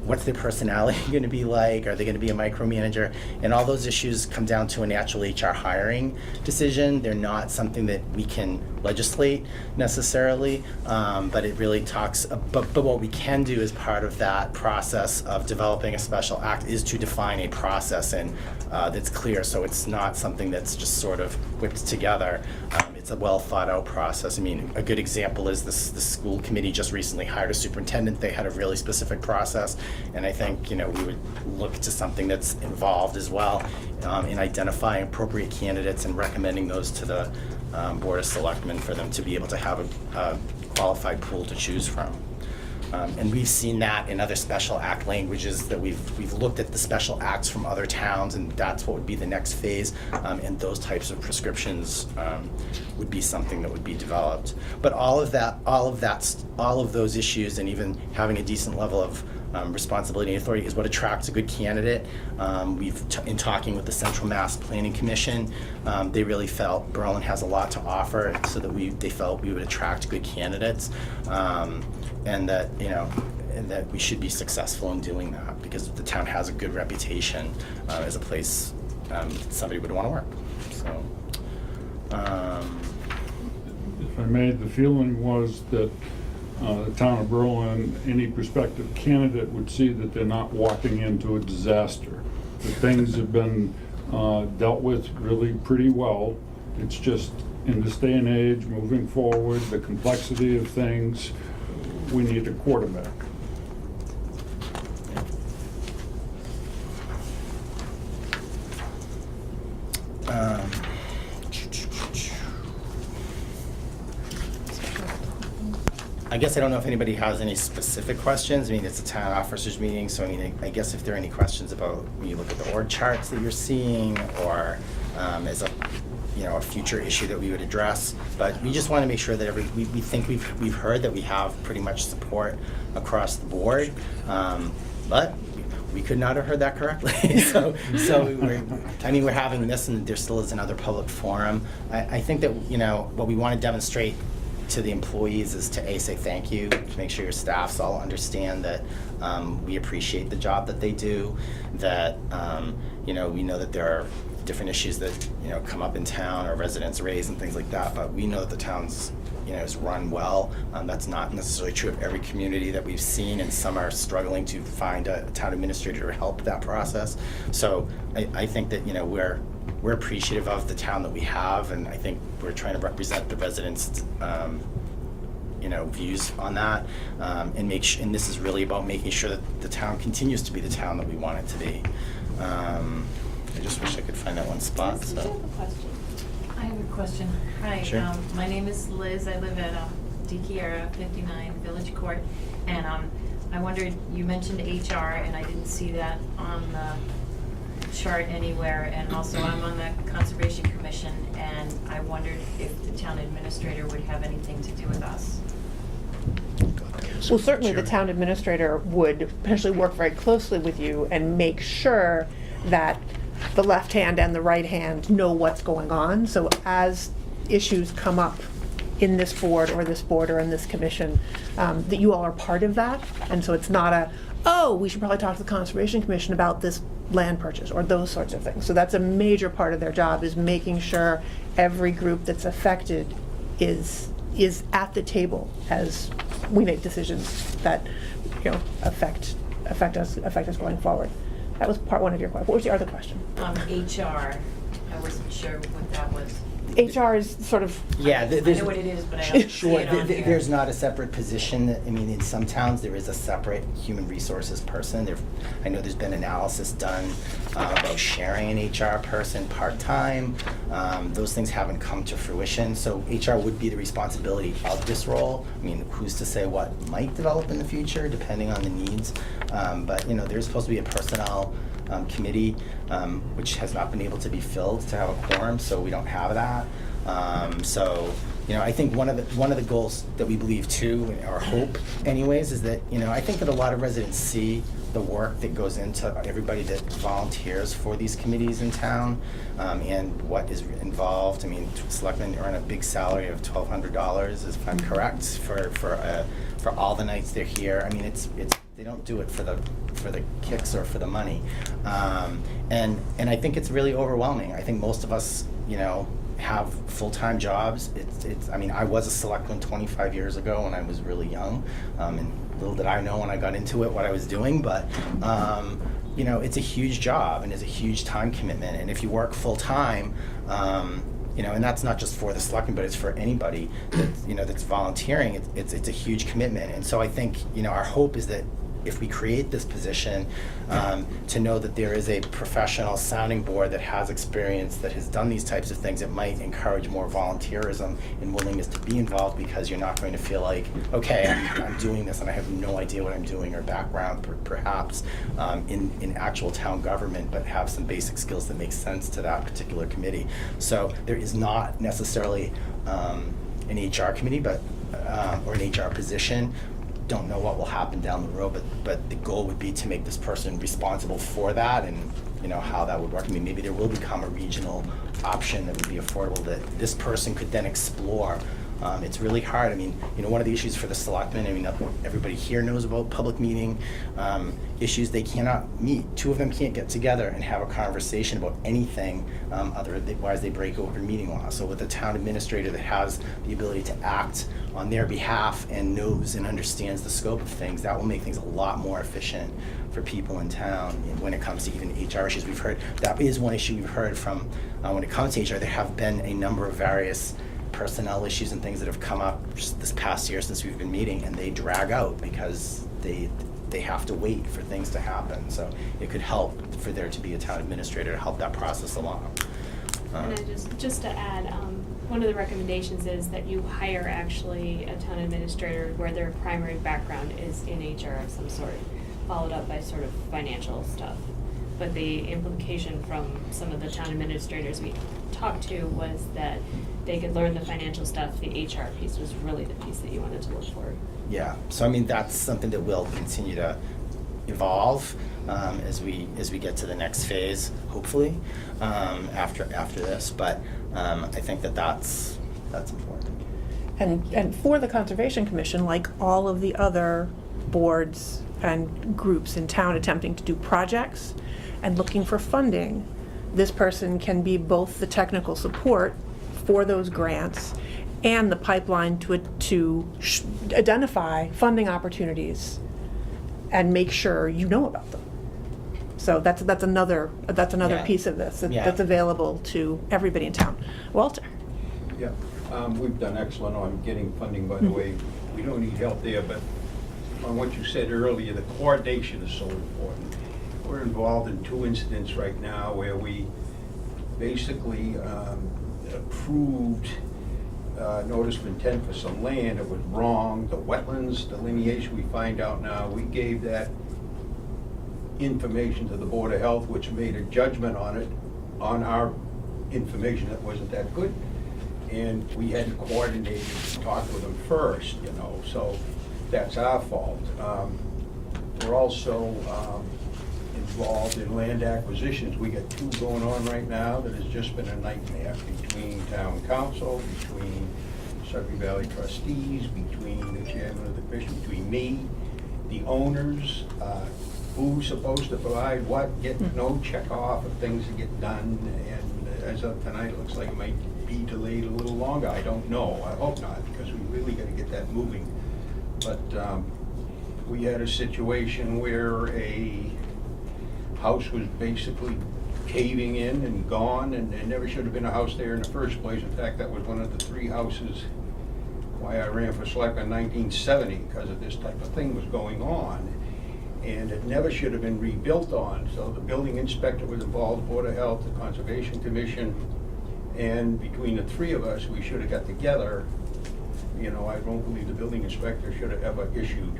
What's their personality going to be like? Are they going to be a micromanager? And all those issues come down to an actual HR hiring decision. They're not something that we can legislate necessarily, but it really talks, but what we can do as part of that process of developing a special act is to define a process and that's clear, so it's not something that's just sort of whipped together. It's a well thought out process. I mean, a good example is the school committee just recently hired a superintendent. They had a really specific process, and I think we would look to something that's involved as well in identifying appropriate candidates and recommending those to the Board of Selectmen for them to be able to have a qualified pool to choose from. And we've seen that in other special act languages, that we've looked at the special acts from other towns, and that's what would be the next phase. And those types of prescriptions would be something that would be developed. But all of those issues, and even having a decent level of responsibility and authority, is what attracts a good candidate. In talking with the Central Mass Planning Commission, they really felt Berlin has a lot to offer, so that they felt we would attract good candidates, and that and that we should be successful in doing that, because the town has a good reputation as a place somebody would want to work. So, if I may, the feeling was that the town of Berlin, any prospective candidate would see that they're not walking into a disaster. That things have been dealt with really pretty well. It's just, in this day and age, moving forward, the complexity of things, we need a quarterback. I guess I don't know if anybody has any specific questions. I mean, it's a town officers meeting, so I mean, I guess if there are any questions about when you look at the org charts that you're seeing, or as a future issue that we would address, but we just want to make sure that we think we've heard that we have pretty much support across the board, but we could not have heard that correctly. so we're having this, and there still is another public forum. I think that what we want to demonstrate to the employees is to say thank you, to make sure your staffs all understand that we appreciate the job that they do, that we know that there are different issues that, come up in town or residents raise and things like that. But we know that the town's, is run well. That's not necessarily true of every community that we've seen, and some are struggling to find a town administrator to help that process. So I think that, we're appreciative of the town that we have, and I think we're trying to represent the residents' views on that, and and this is really about making sure that the town continues to be the town that we want it to be. I just wish I could find that one spot. Yes, I have a question. I have a question. Hi, Sure. My name is Liz. I live at DeKiera 59 Village Court, and I wondered, you mentioned HR, and I didn't see that on the chart anywhere, and also I'm on the Conservation Commission, and I wondered if the town administrator would have anything to do with us. Well, certainly the town administrator would potentially work very closely with you and make sure that the left hand and the right hand know what's going on. So as issues come up in this board or in this commission, that you all are part of that. And so it's not we should probably talk to the Conservation Commission about this land purchase or those sorts of things. So that's a major part of their job, is making sure every group that's affected is at the table as we make decisions that affect us going forward. That was part one of your question. What was your other question? HR, I wasn't sure what that was. HR is sort of... Yeah, I know what it is, but I don't see Sure, it on here. there's not a separate position. I mean, in some towns, there is a separate human resources person. I know there's been analysis done about sharing an HR person part-time. Those things haven't come to fruition, so HR would be the responsibility of this role. I mean, who's to say what might develop in the future, depending on the needs. But, there's supposed to be a personnel committee, which has not been able to be filled to have a quorum, so we don't have that. I think one of the goals that we believe too, our hope anyways, is that, I think that a lot of residents see the work that goes into everybody that volunteers for these committees in town, and what is involved. I mean, selectmen earn a big salary of $1,200, if I'm correct, for all the nights they're here. I mean, it's they don't do it for the kicks or for the money, and I think it's really overwhelming. I think most of us, have full-time jobs. I mean, I was a selectman 25 years ago when I was really young, and little did I know when I got into it what I was doing, but it's a huge job and it's a huge time commitment, and if you work full-time, and that's not just for the selectmen, but it's for anybody that's volunteering. It's a huge commitment, and so I think our hope is that if we create this position, to know that there is a professional sounding board that has experience, that has done these types of things, it might encourage more volunteerism and willingness to be involved, because you're not going to feel like, okay, I'm doing this and I have no idea what I'm doing, or background perhaps in actual town government, but have some basic skills that make sense to that particular committee. So there is not necessarily an HR committee, but or an HR position. Don't know what will happen down the road, but the goal would be to make this person responsible for that, and how that would work. I mean, maybe there will become a regional option that would be affordable that this person could then explore. It's really hard. I mean, one of the issues for the selectmen, I mean, everybody here knows about public meeting issues. They cannot meet. Two of them can't get together and have a conversation about anything otherwise they break open meeting law. So with a town administrator that has the ability to act on their behalf and knows and understands the scope of things, that will make things a lot more efficient for people in town. And when it comes to even HR issues, we've heard, that is one issue we've heard from when it comes to HR. There have been a number of various personnel issues and things that have come up just this past year since we've been meeting, and they drag out because they have to wait for things to happen. So it could help for there to be a town administrator to help that process along. And I just to add, one of the recommendations is that you hire actually a town administrator where their primary background is in HR of some sort, followed up by sort of financial stuff. But the implication from some of the town administrators we talked to was that they could learn the financial stuff. The HR piece was really the piece that you wanted to look for. Yeah, so I mean, that's something that will continue to evolve as we get to the next phase, hopefully, after this. But I think that's important. And for the Conservation Commission, like all of the other boards and groups in town attempting to do projects and looking for funding, this person can be both the technical support for those grants and the pipeline to identify funding opportunities and make sure you know about them. So that's another Yeah. piece of this Yeah. that's available to everybody in town. Walter. Yeah, we've done excellent on getting funding, by the way. We don't need help there, but on what you said earlier, the coordination is so important. We're involved in 2 incidents right now where we basically approved notice of intent for some land that was wrong. The wetlands delineation, we find out now, we gave that information to the Board of Health, which made a judgment on it, on our information that wasn't that good. And we hadn't coordinated and talked with them first, you know, so that's our fault. We're also involved in land acquisitions. We got 2 going on right now that has just been a nightmare between town council, between Sudbury Valley trustees, between the chairman of the commission, between me, the owners, who's supposed to provide what, get no check off of things that get done. And as of tonight, it looks like it might be delayed a little longer. I don't know. I hope not, because we really got to get that moving. But we had a situation where a house was basically caving in and gone, and there never should have been a house there in the first place. In fact, that was one of the 3 houses why I ran for selectman in 1970, because of this type of thing was going on. And it never should have been rebuilt on. So the building inspector was involved, Board of Health, the Conservation Commission, and between the 3 of us, we should have got together. You know, I don't believe the building inspector should have ever issued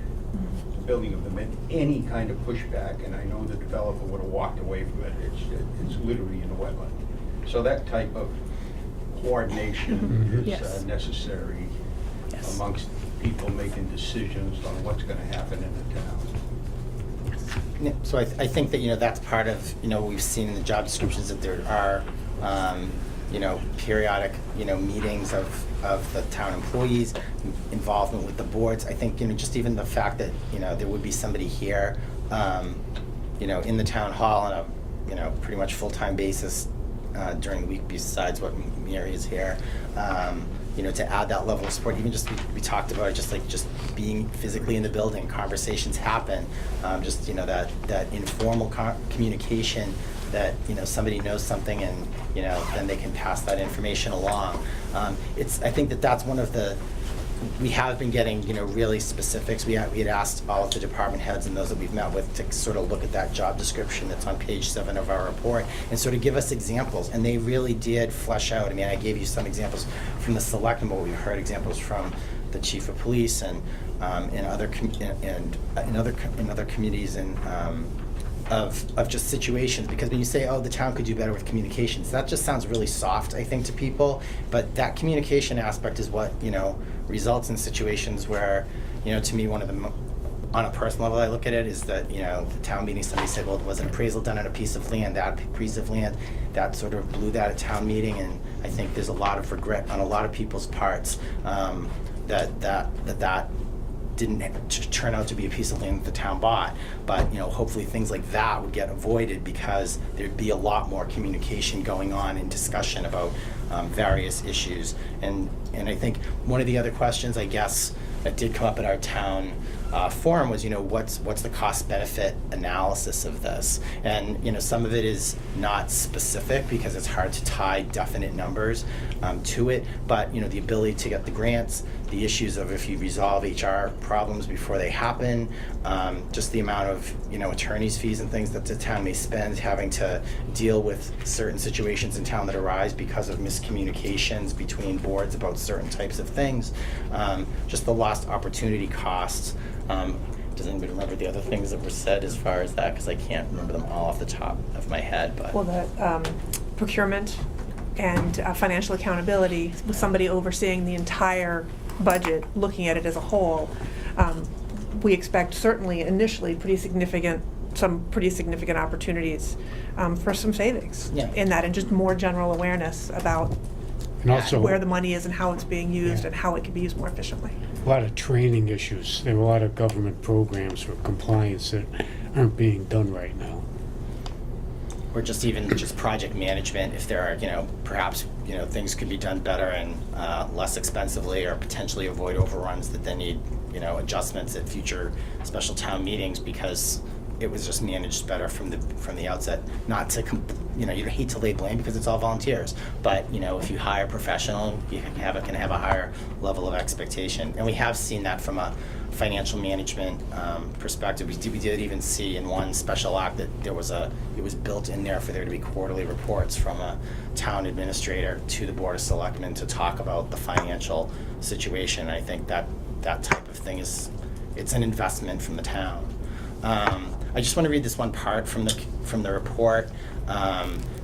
the building of them any kind of pushback, and I know the developer would have walked away from it. It's literally in a wetland. So that type of coordination is Yes. necessary Yes. amongst people making decisions on what's going to happen in the town. Yeah, so I think that, you know, that's part of, you know, we've seen in the job descriptions that there are, you know, periodic, you know, meetings of the town employees, involvement with the boards. I think, you know, just even the fact that, you know, there would be somebody here, you know, in the town hall on a, you know, pretty much full-time basis during the week besides what Mary is here, you know, to add that level of support. Even just, we talked about it, just like just being physically in the building, conversations happen, just, you know, that informal communication that, you know, somebody knows something and, you know, then they can pass that information along. I think that that's one of the, we have been getting, you know, really specifics. We had asked all of the department heads and those that we've met with to sort of look at that job description that's on page 7 of our report and sort of give us examples. And they really did flesh out. I mean, I gave you some examples from the Selectmen, but we've heard examples from the chief of police and in other communities and of just situations. Because when you say, oh, the town could do better with communications, that just sounds really soft, I think, to people. But that communication aspect is what, you know, results in situations where, you know, to me, one of the, on a personal level, I look at it is that, you know, the town meeting, somebody said, well, it was an appraisal done on a piece of land. That piece of land, that sort of blew that at town meeting, and I think there's a lot of regret on a lot of people's parts that didn't turn out to be a piece of land that the town bought. But, you know, hopefully things like that would get avoided because there'd be a lot more communication going on and discussion about various issues. And I think one of the other questions, I guess, that did come up at our town forum was, you know, what's the cost benefit analysis of this? And, you know, some of it is not specific because it's hard to tie definite numbers to it, but, you know, the ability to get the grants, the issues of if you resolve HR problems before they happen, just the amount of, you know, attorney's fees and things that the town may spend having to deal with certain situations in town that arise because of miscommunications between boards about certain types of things, just the lost opportunity costs. Does anybody remember the other things that were said as far as that? Because I can't remember them all off the top of my head. But Well, the procurement and financial accountability, with somebody overseeing the entire budget, looking at it as a whole, we expect certainly initially some pretty significant opportunities for some savings in that, and just more general awareness about And also, where the money is and how it's being used and how it can be used more efficiently. a lot of training issues. There are a lot of government programs for compliance that aren't being done right now. or just even just project management, if there are, perhaps, things could be done better and less expensively, or potentially avoid overruns that then need, adjustments at future special town meetings because it was just managed better from the outset. Not to, you hate to lay blame because it's all volunteers, but if you hire a professional, you can have a higher level of expectation, and we have seen that from a financial management perspective. We did even see in one special act that it was built in there for there to be quarterly reports from a town administrator to the Board of Selectmen to talk about the financial situation. I think that type of thing it's an investment from the town. I just want to read this one part from the report,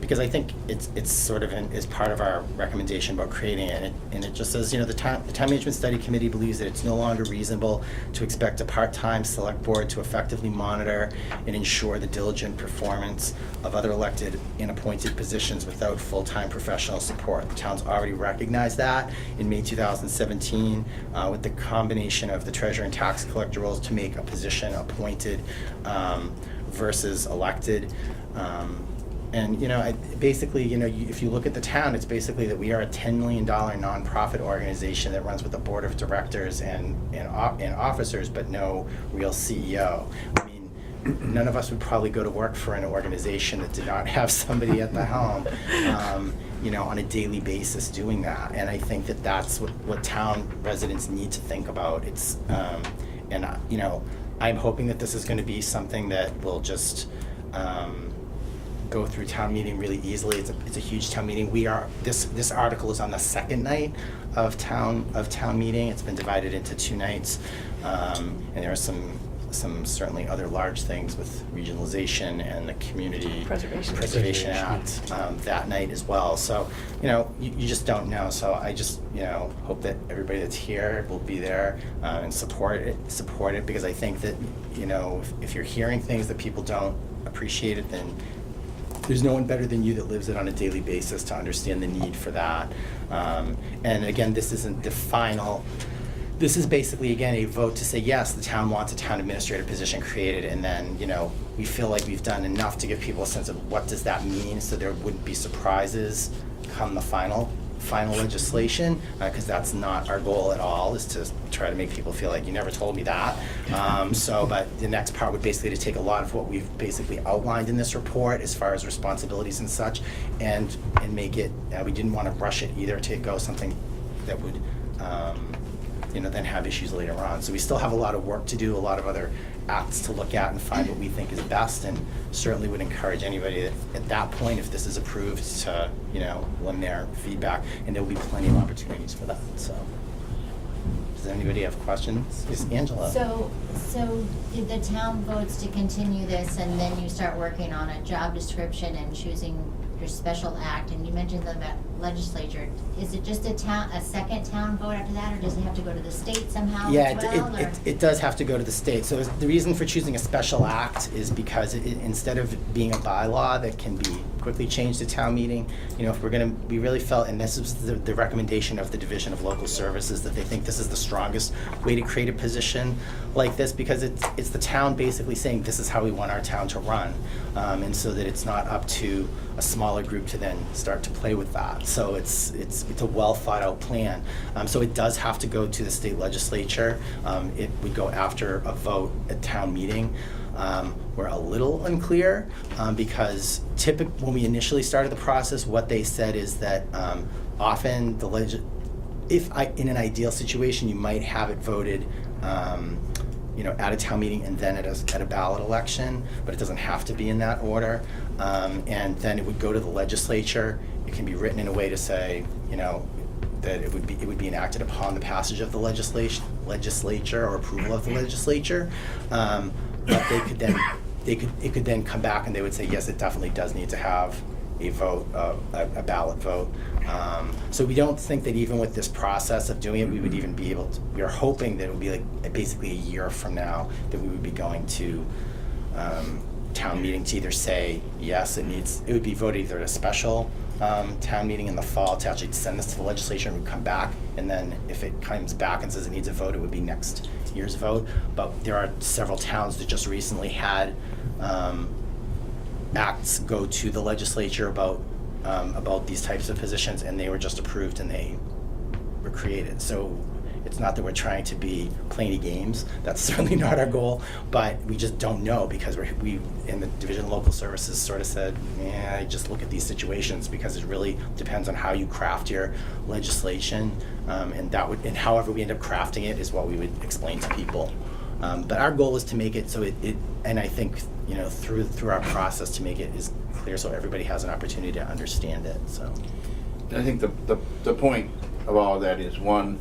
because I think it's sort of is part of our recommendation about creating it, and it just says, the Town Management Study Committee believes that it's no longer reasonable to expect a part-time select board to effectively monitor and ensure the diligent performance of other elected and appointed positions without full-time professional support. The town's already recognized that in May 2017 with the combination of the treasurer and tax collector roles to make a position appointed versus elected. Basically, if you look at the town, it's basically that we are a $10 million nonprofit organization that runs with a board of directors and officers, but no real CEO. I mean, none of us would probably go to work for an organization that did not have somebody at the helm, on a daily basis doing that. And I think that that's what town residents need to think about. It's, I'm hoping that this is going to be something that will just go through town meeting really easily. It's a huge town meeting. This article is on the second night of town meeting. It's been divided into 2 nights, and there are some certainly other large things with regionalization and the Community Preservation Act that night as well. So you just don't know. So I just hope that everybody that's here will be there and support it, because I think that if you're hearing things that people don't appreciate it, then there's no one better than you that lives it on a daily basis to understand the need for that. And again, this isn't the final. This is basically, again, a vote to say, yes, the town wants a town administrator position created, and then, we feel like we've done enough to give people a sense of what does that mean, so there wouldn't be surprises come the final legislation, because that's not our goal at all, is to try to make people feel like you never told me that. But the next part would basically to take a lot of what we've basically outlined in this report as far as responsibilities and such, and make it, we didn't want to rush it either to go something that would, then have issues later on. So we still have a lot of work to do, a lot of other acts to look at and find what we think is best, and certainly would encourage anybody that at that point, if this is approved, to lend their feedback, and there will be plenty of opportunities for that. So does anybody have questions? Yes, Angela. So did the town votes to continue this, and then you start working on a job description and choosing your special act, and you mentioned the legislature. Is it just a second town vote after that, or does it have to go to the state somehow as well? It does have to go to the state. So the reason for choosing a special act is because instead of being a bylaw that can be quickly changed to town meeting, if we really felt, and this is the recommendation of the Division of Local Services, that they think this is the strongest way to create a position like this, because it's the town basically saying this is how we want our town to run, and so that it's not up to a smaller group to then start to play with that. So it's a well thought out plan. So it does have to go to the state legislature. It would go after a vote at town meeting. We're a little unclear because when we initially started the process, what they said is that often in an ideal situation, you might have it voted at a town meeting and then at a ballot election, but it doesn't have to be in that order. And then it would go to the legislature. It can be written in a way to say, that it would be enacted upon the passage of the legislature or approval of the legislature. But it could then come back and they would say, yes, it definitely does need to have a vote, a ballot vote. So we don't think that even with this process of doing it, we would even be able to, we are hoping that it would be like basically a year from now that we would be going to town meeting to either say, yes, it would be voted either at a special town meeting in the fall to actually send this to the legislature and we come back, and then if it comes back and says it needs a vote, it would be next year's vote. But there are several towns that just recently had acts go to the legislature about these types of positions, and they were just approved and they were created. So it's not that we're trying to be playing games. That's certainly not our goal, but we just don't know because we in the Division of Local Services sort of said, yeah, just look at these situations because it really depends on how you craft your legislation, and however we end up crafting it is what we would explain to people. But our goal is to make it so it and I think through our process to make it as clear so everybody has an opportunity to understand it. So I think the point of all of that is, one,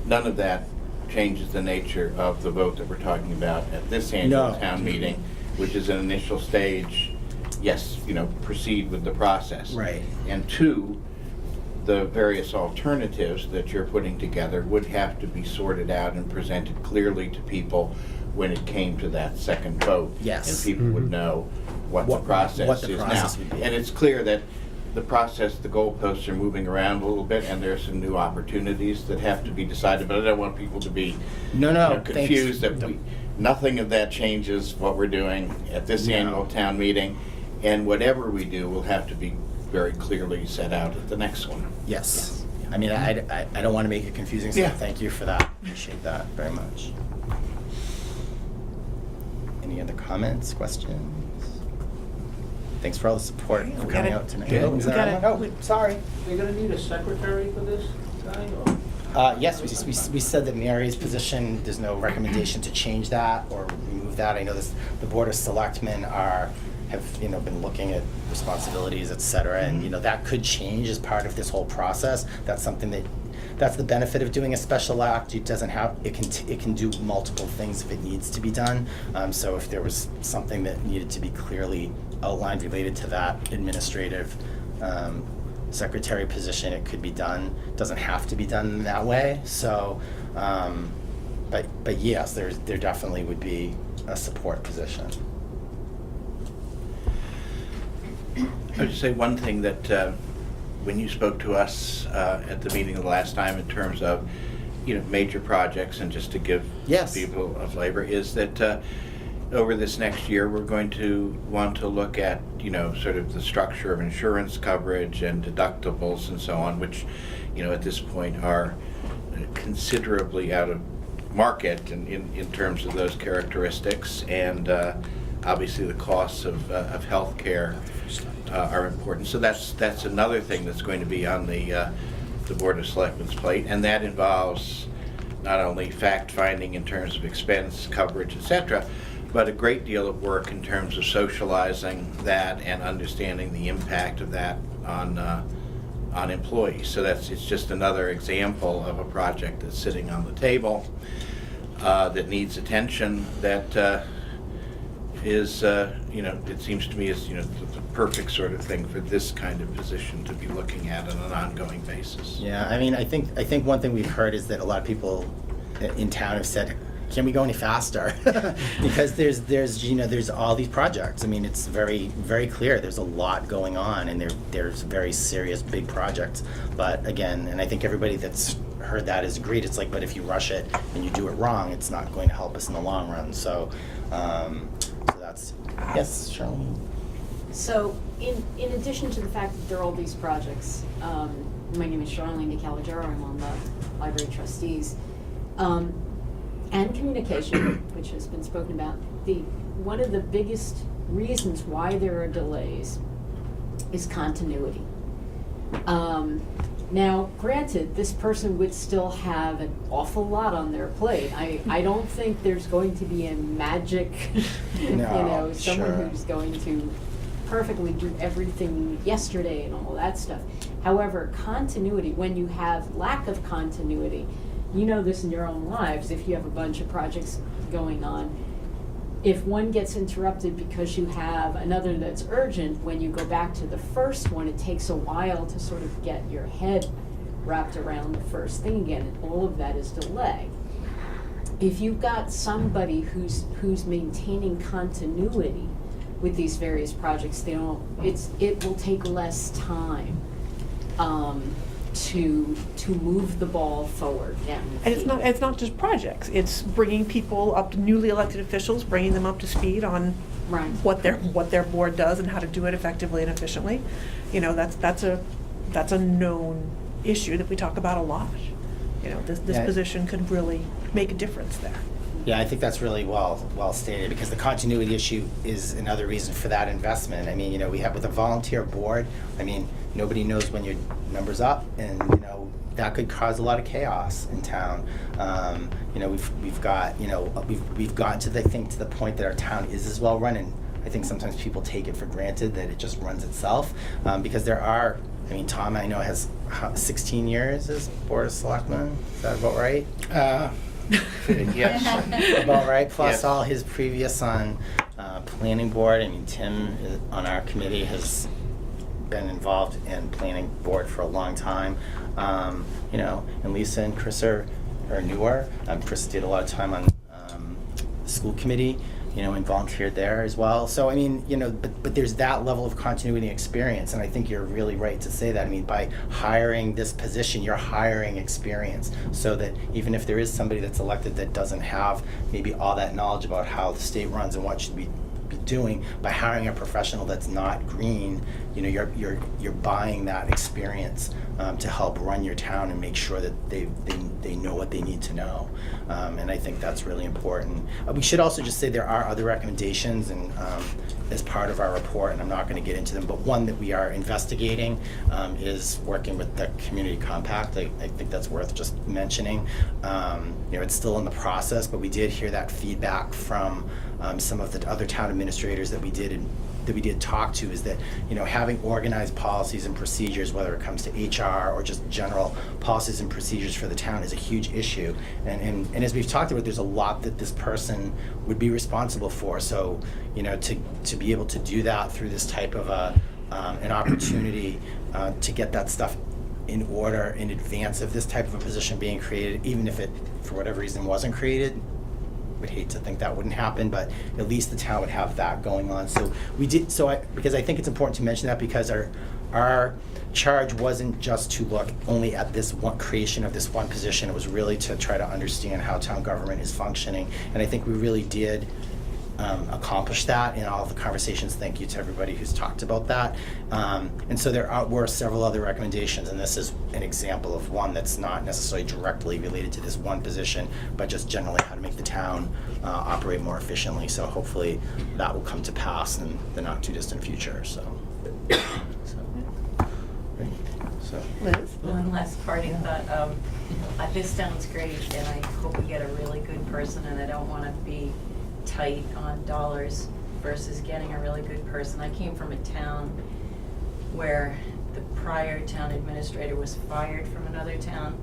none of that changes the nature of the vote that we're talking about at this annual town meeting, which is an initial stage. Yes, proceed with the process. Right. And two, the various alternatives that you're putting together would have to be sorted out and presented clearly to people when it came to that second vote. Yes. And people would know what the process is now. Would be. And it's clear that the process, the goalposts are moving around a little bit, and there are some new opportunities that have to be decided, but I don't want people to be confused that nothing of that changes what we're doing at this annual town meeting, and whatever we do will have to be very clearly set out at the next one. Yes. I mean, I don't want to make it confusing, so Yeah. thank you for that. Appreciate that very much. Any other comments, questions? Thanks for all the support for coming out tonight. Yeah. Oh, is that on? Oh, sorry. You're gonna need a secretary for this guy, or? Yes, we said that Mary's position, there's no recommendation to change that or remove that. I know the Board of Selectmen have been looking at responsibilities, et cetera, and that could change as part of this whole process. That's the benefit of doing a special act. It can do multiple things if it needs to be done. So if there was something that needed to be clearly outlined related to that administrative secretary position, it could be done. It doesn't have to be done that way. So, but yes, there definitely would be a support position. I would just say one thing that when you spoke to us at the meeting the last time in terms of major projects, and just to give people a flavor, is that over this next year we're going to want to look at sort of the structure of insurance coverage and deductibles and so on, which at this point are considerably out of market in terms of those characteristics, and obviously the costs of health care are important. So that's another thing that's going to be on the Board of Selectmen's plate, and that involves not only fact-finding in terms of expense, coverage, etc., but a great deal of work in terms of socializing that and understanding the impact of that on employees. So it's just another example of a project that's sitting on the table that needs attention, that is, it seems to me is, the perfect sort of thing for this kind of position to be looking at on an ongoing basis. Yeah, I mean, I think one thing we've heard is that a lot of people in town have said, can we go any faster? Because there's all these projects. I mean, it's very, very clear. There's a lot going on, and there's very serious, big projects. But again, and I think everybody that's heard that has agreed. It's like, but if you rush it and you do it wrong, it's not going to help us in the long run. So that's yes, Charlene. So, in addition to the fact that there are all these projects, my name is Charlene DeCalagero. I'm on the Library Trustees. And communication, which has been spoken about. One of the biggest reasons why there are delays is continuity. Now, granted, this person would still have an awful lot on their plate. I don't think there's going to be a magic, someone who's going to perfectly do everything yesterday and all that stuff. However, continuity, when you have lack of continuity, you know this in your own lives, if you have a bunch of projects going on, if one gets interrupted because you have another that's urgent, when you go back to the first one, it takes a while to sort of get your head wrapped around the first thing again, and all of that is delay. If you've got somebody who's maintaining continuity with these various projects, it will take less time. to move the ball forward. And it's not just projects, it's bringing people up, newly elected officials, bringing them up to speed on Right. what their board does and how to do it effectively and efficiently. You know, that's a known issue that we talk about a lot. You know, this Yeah. position could really make a difference there. Yeah, I think that's really well stated, because the continuity issue is another reason for that investment. I mean, you know, we have with a volunteer board, I mean, nobody knows when your number's up, and, you know, that could cause a lot of chaos in town. You know, we've got, you know, we've gotten to the point that our town is as well run, and I think sometimes people take it for granted that it just runs itself, because there are, I mean, Tom, I know, has 16 years as Board of Selectmen. Is that about right? Yes. About right, plus Yes. all his previous on planning board. I mean, Tim on our committee has been involved in planning board for a long time. You know, and Lisa and Chris are newer. Chris did a lot of time on the school committee, you know, and volunteered there as well. So, I mean, you know, but there's that level of continuity and experience, and I think you're really right to say that. I mean, by hiring this position, you're hiring experience, so that even if there is somebody that's elected that doesn't have maybe all that knowledge about how the state runs and what should be doing, by hiring a professional that's not green, you know, you're buying that experience to help run your town and make sure that they know what they need to know, and I think that's really important. We should also just say there are other recommendations, and as part of our report, and I'm not going to get into them, but one that we are investigating is working with the community compact. I think that's worth just mentioning. You know, it's still in the process, but we did hear that feedback from some of the other town administrators that we did talk to, is that, you know, having organized policies and procedures, whether it comes to HR or just general policies and procedures for the town, is a huge issue. And as we've talked about, there's a lot that this person would be responsible for. So, you know, to be able to do that through this type of an opportunity to get that stuff in order in advance of this type of a position being created, even if it, for whatever reason, wasn't created. Would hate to think that wouldn't happen, but at least the town would have that going on. So we did, because I think it's important to mention that, because our charge wasn't just to look only at this one creation of this one position. It was really to try to understand how town government is functioning, and I think we really did accomplish that in all of the conversations. Thank you to everybody who's talked about that. And so were several other recommendations, and this is an example of one that's not necessarily directly related to this one position, but just generally how to make the town operate more efficiently. So hopefully that will come to pass in the not too distant future. So Liz? One last parting thought. This sounds great, and I hope we get a really good person, and I don't want to be tight on dollars versus getting a really good person. I came from a town where the prior town administrator was fired from another town,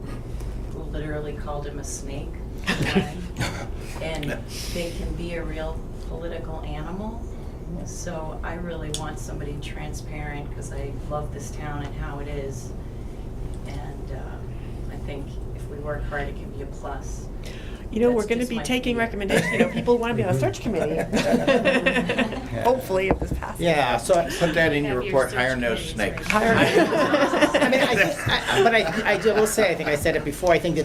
who literally called him a snake. And they can be a real political animal. So I really want somebody transparent, because I love this town and how it is. And I think if we work hard, it can be a plus. You know, That's we're going to just be my taking opinion. recommendations. You know, people want to be on a search committee. Hopefully, if this passes. yeah, so Put that in your Have your report, search hire no committees, snakes. right? I mean, I will say, I think I said it before, I think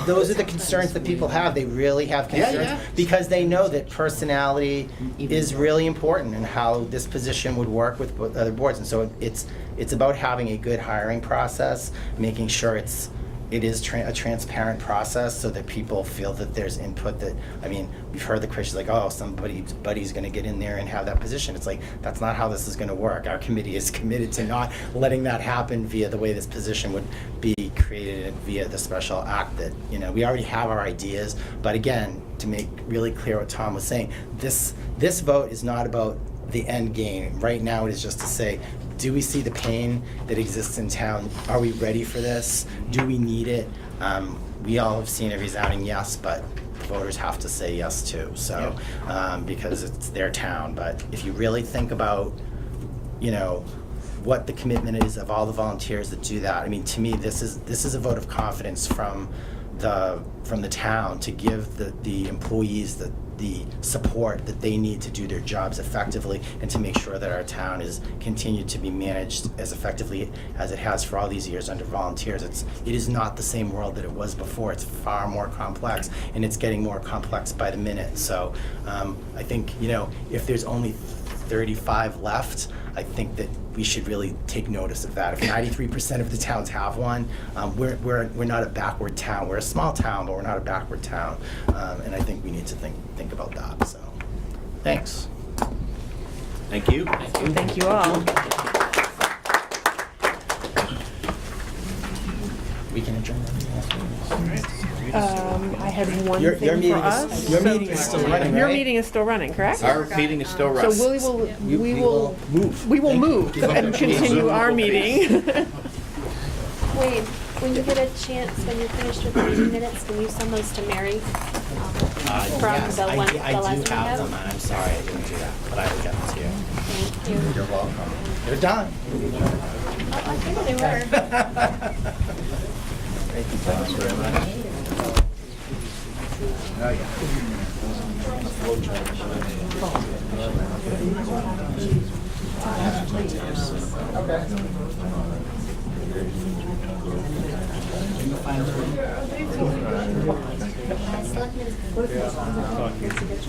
those are the concerns that people have. They really have concerns, because they know that personality is really important in how this position would work with other boards. And so it's about having a good hiring process, making sure it is a transparent process, so that people feel that there's input. That, I mean, we've heard the questions like, oh, somebody's buddy's going to get in there and have that position. It's like, that's not how this is going to work. Our committee is committed to not letting that happen via the way this position would be created via the special act. That, you know, we already have our ideas, but again, to make really clear what Tom was saying, this vote is not about the end game. Right now, it is just to say, do we see the pain that exists in town? Are we ready for this? Do we need it? We all have seen a resounding yes, but voters have to say yes too. So, because it's their town. But if you really think about, you know, what the commitment is of all the volunteers that do that, I mean, to me, this is a vote of confidence from from the town to give the employees the support that they need to do their jobs effectively and to make sure that our town is continued to be managed as effectively as it has for all these years under volunteers. It is not the same world that it was before. It's far more complex, and it's getting more complex by the minute. So I think, if there's only 35 left, I think that we should really take notice of that. If 93% of the towns have one, we're not a backward town. We're a small town, but we're not a backward town. And I think we need to think about that. So, thanks. Thank you. Thank you all. We can adjourn. I had one Your thing meeting for us. is, your meeting is still running, Your right? meeting is still running, correct? Our meeting is still running. So we will move and continue our meeting. Wait, when you get a chance, when you're finished with the meeting minutes, can you send those to Mary? From Yes, the one, I the do last one we have have? them. I'm sorry I didn't do that, but I will get them to you. Thank you. You're welcome. They're done. I figured they were. Thanks very much.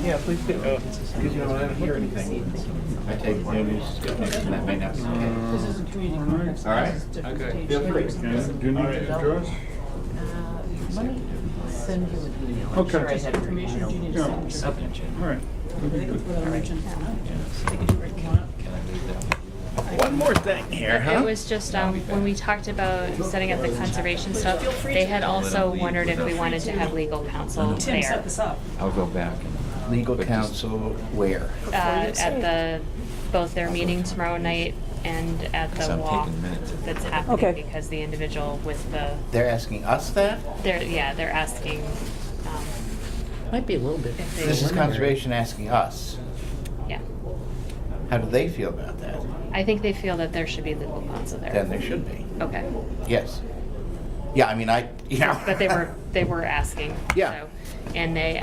Yeah, please do. Because I don't hear anything. I take the news, and that may not be okay. All right? Okay. Feel free. Do you need to address? Let me send you an email. I'm Okay. sure I have your email. All right. One more thing here, It was just, when we talked about setting up the conservation stuff, they had also wondered if we wanted to have legal counsel Tim set there. this up. I'll go back and. Legal counsel where? At both their meeting tomorrow night and at the I'm walk taking minutes. that's happening Okay. because the individual with They're asking us that? they're asking, Might be a little bit. if they. This is conservation asking us. Yeah. How do they feel about that? I think they feel that there should be legal counsel there. Then there should be. Okay. Yes. Yeah, I mean, But they were asking. Yeah. So, and they,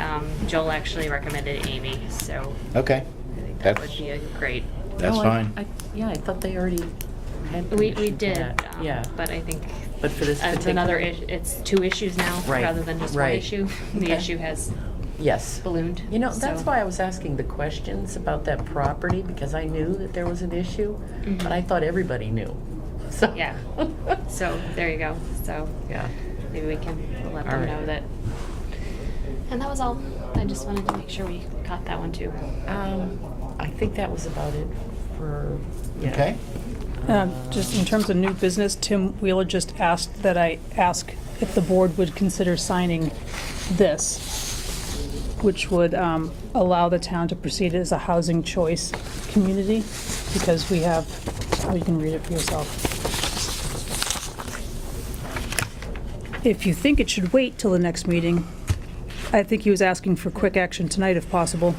Joel actually recommended Amy, so Okay. I think that would That's, be a great. that's Oh, fine. Yeah, I thought they already had. We permission for did, that. Yeah, but I think but for this it's particular. another issue. It's two issues now Right, rather than just one right. issue. The Okay. issue has Yes. ballooned. You know, that's so- why I was asking the questions about that property, because I knew that there was an issue, Mhm. but I thought everybody knew. So. Yeah. So there you go. So Yeah. maybe we can let All them right. know that. And that was all. I just wanted to make sure we caught that one too. I think that was about it for, yeah. Okay. Just in terms of new business, Tim Wheeler just asked that I ask if the board would consider signing this, which would allow the town to proceed as a housing choice community, because we have, oh, you can read it for yourself. If you think it should wait till the next meeting, I think he was asking for quick action tonight if possible.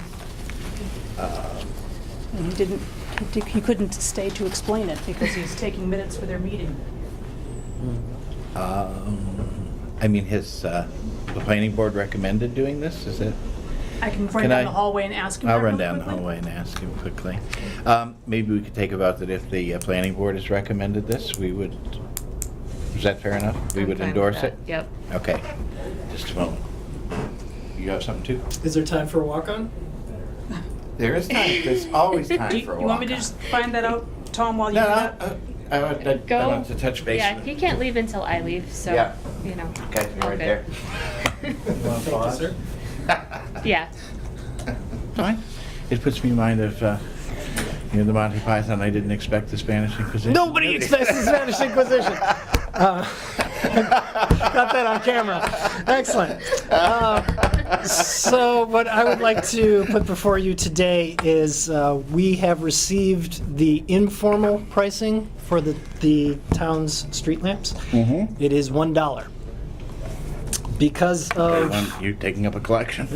And he couldn't stay to explain it because he's taking minutes for their meeting. I mean, the planning board recommended doing this, is it? I can run Can down I- the hallway and ask him. I'll that run real down the quickly. hallway and ask him quickly. Maybe we could take a vote that if the planning board has recommended this, we would, is that fair enough? We would I'm fine with endorse that. it? Yep. Okay, just a moment. You have something too? Is there time for a walk-on? There is time, there's always time for a walk. You want me to just find that out, Tom, while you do No, that? I want to touch base. Yeah, he can't leave until I leave, so Yeah. you know. Okay, all right good. there. Thank you, sir. Yeah. Fine. It puts me in mind of, the Monty Python, I didn't expect the Spanish Inquisition. Nobody expects the Spanish Inquisition. Got that on camera. Excellent. So what I would like to put before you today is we have received the informal pricing for the town's street lamps. Mm-hmm. It is $1. Because of... You taking up a collection?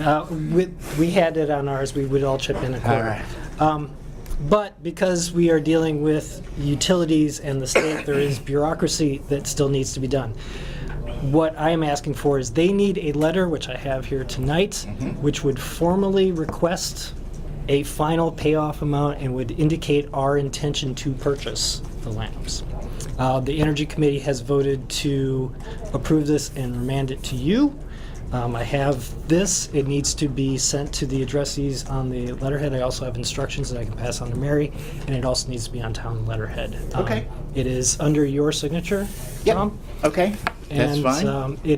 We had it on ours, we would all chip in a quarter. All right. But because we are dealing with utilities and the state, there is bureaucracy that still needs to be done. what I am asking for is they need a letter, which I have here tonight, which would formally request a final payoff amount and would indicate our intention to purchase the lamps. The Energy Committee has voted to approve this and remand it to you. I have this. It needs to be sent to the addressees on the letterhead. I also have instructions that I can pass on to Mary, and it also needs to be on town letterhead. Okay. It is under your signature, Yep. Tom. Okay, that's And fine. it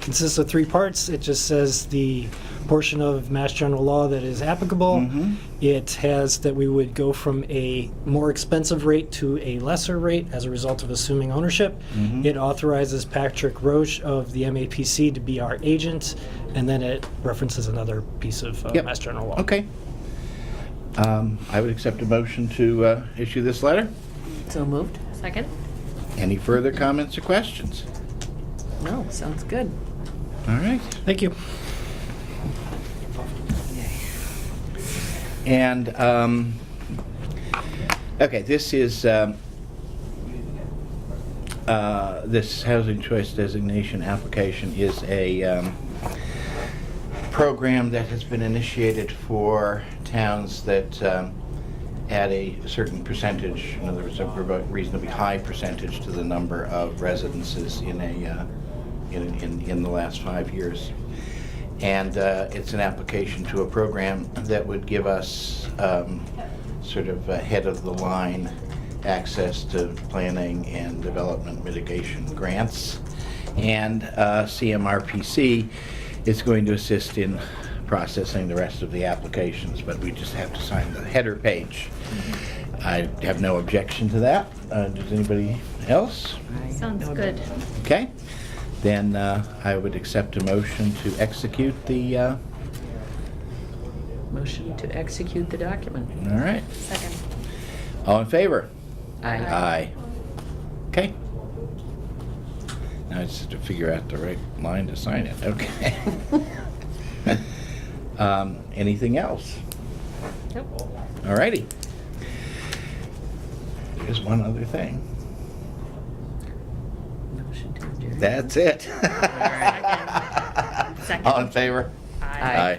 consists of 3 parts. It just says the portion of Mass General Law that is applicable. It has that we would go from a more expensive rate to a lesser rate as a result of assuming ownership. It authorizes Patrick Roche of the MAPC to be our agent, and then it references another piece of Yep. Mass General Law. Okay. I would accept a motion to issue this letter. So moved? Second? Any further comments or questions? No, sounds good. All right. Thank you. And, okay, this is, this housing choice designation application is a program that has been initiated for towns that add a certain percentage, in other words, a reasonably high percentage to the number of residences in in the last 5 years. And it's an application to a program that would give us sort of head of the line access to planning and development mitigation grants. And CMRPC is going to assist in processing the rest of the applications, but we just have to sign the header page. I have no objection to that. Does anybody else? Sounds good. Okay. Then I would accept a motion to execute the, Motion to execute the document. all right. Second. All in favor? Aye. Aye. Okay. Now I just have to figure out the right line to sign it. Okay. Anything else? Nope. All righty. There's one other thing. Motion to adjourn. That's it. Second. All in favor? Aye. Aye. Aye.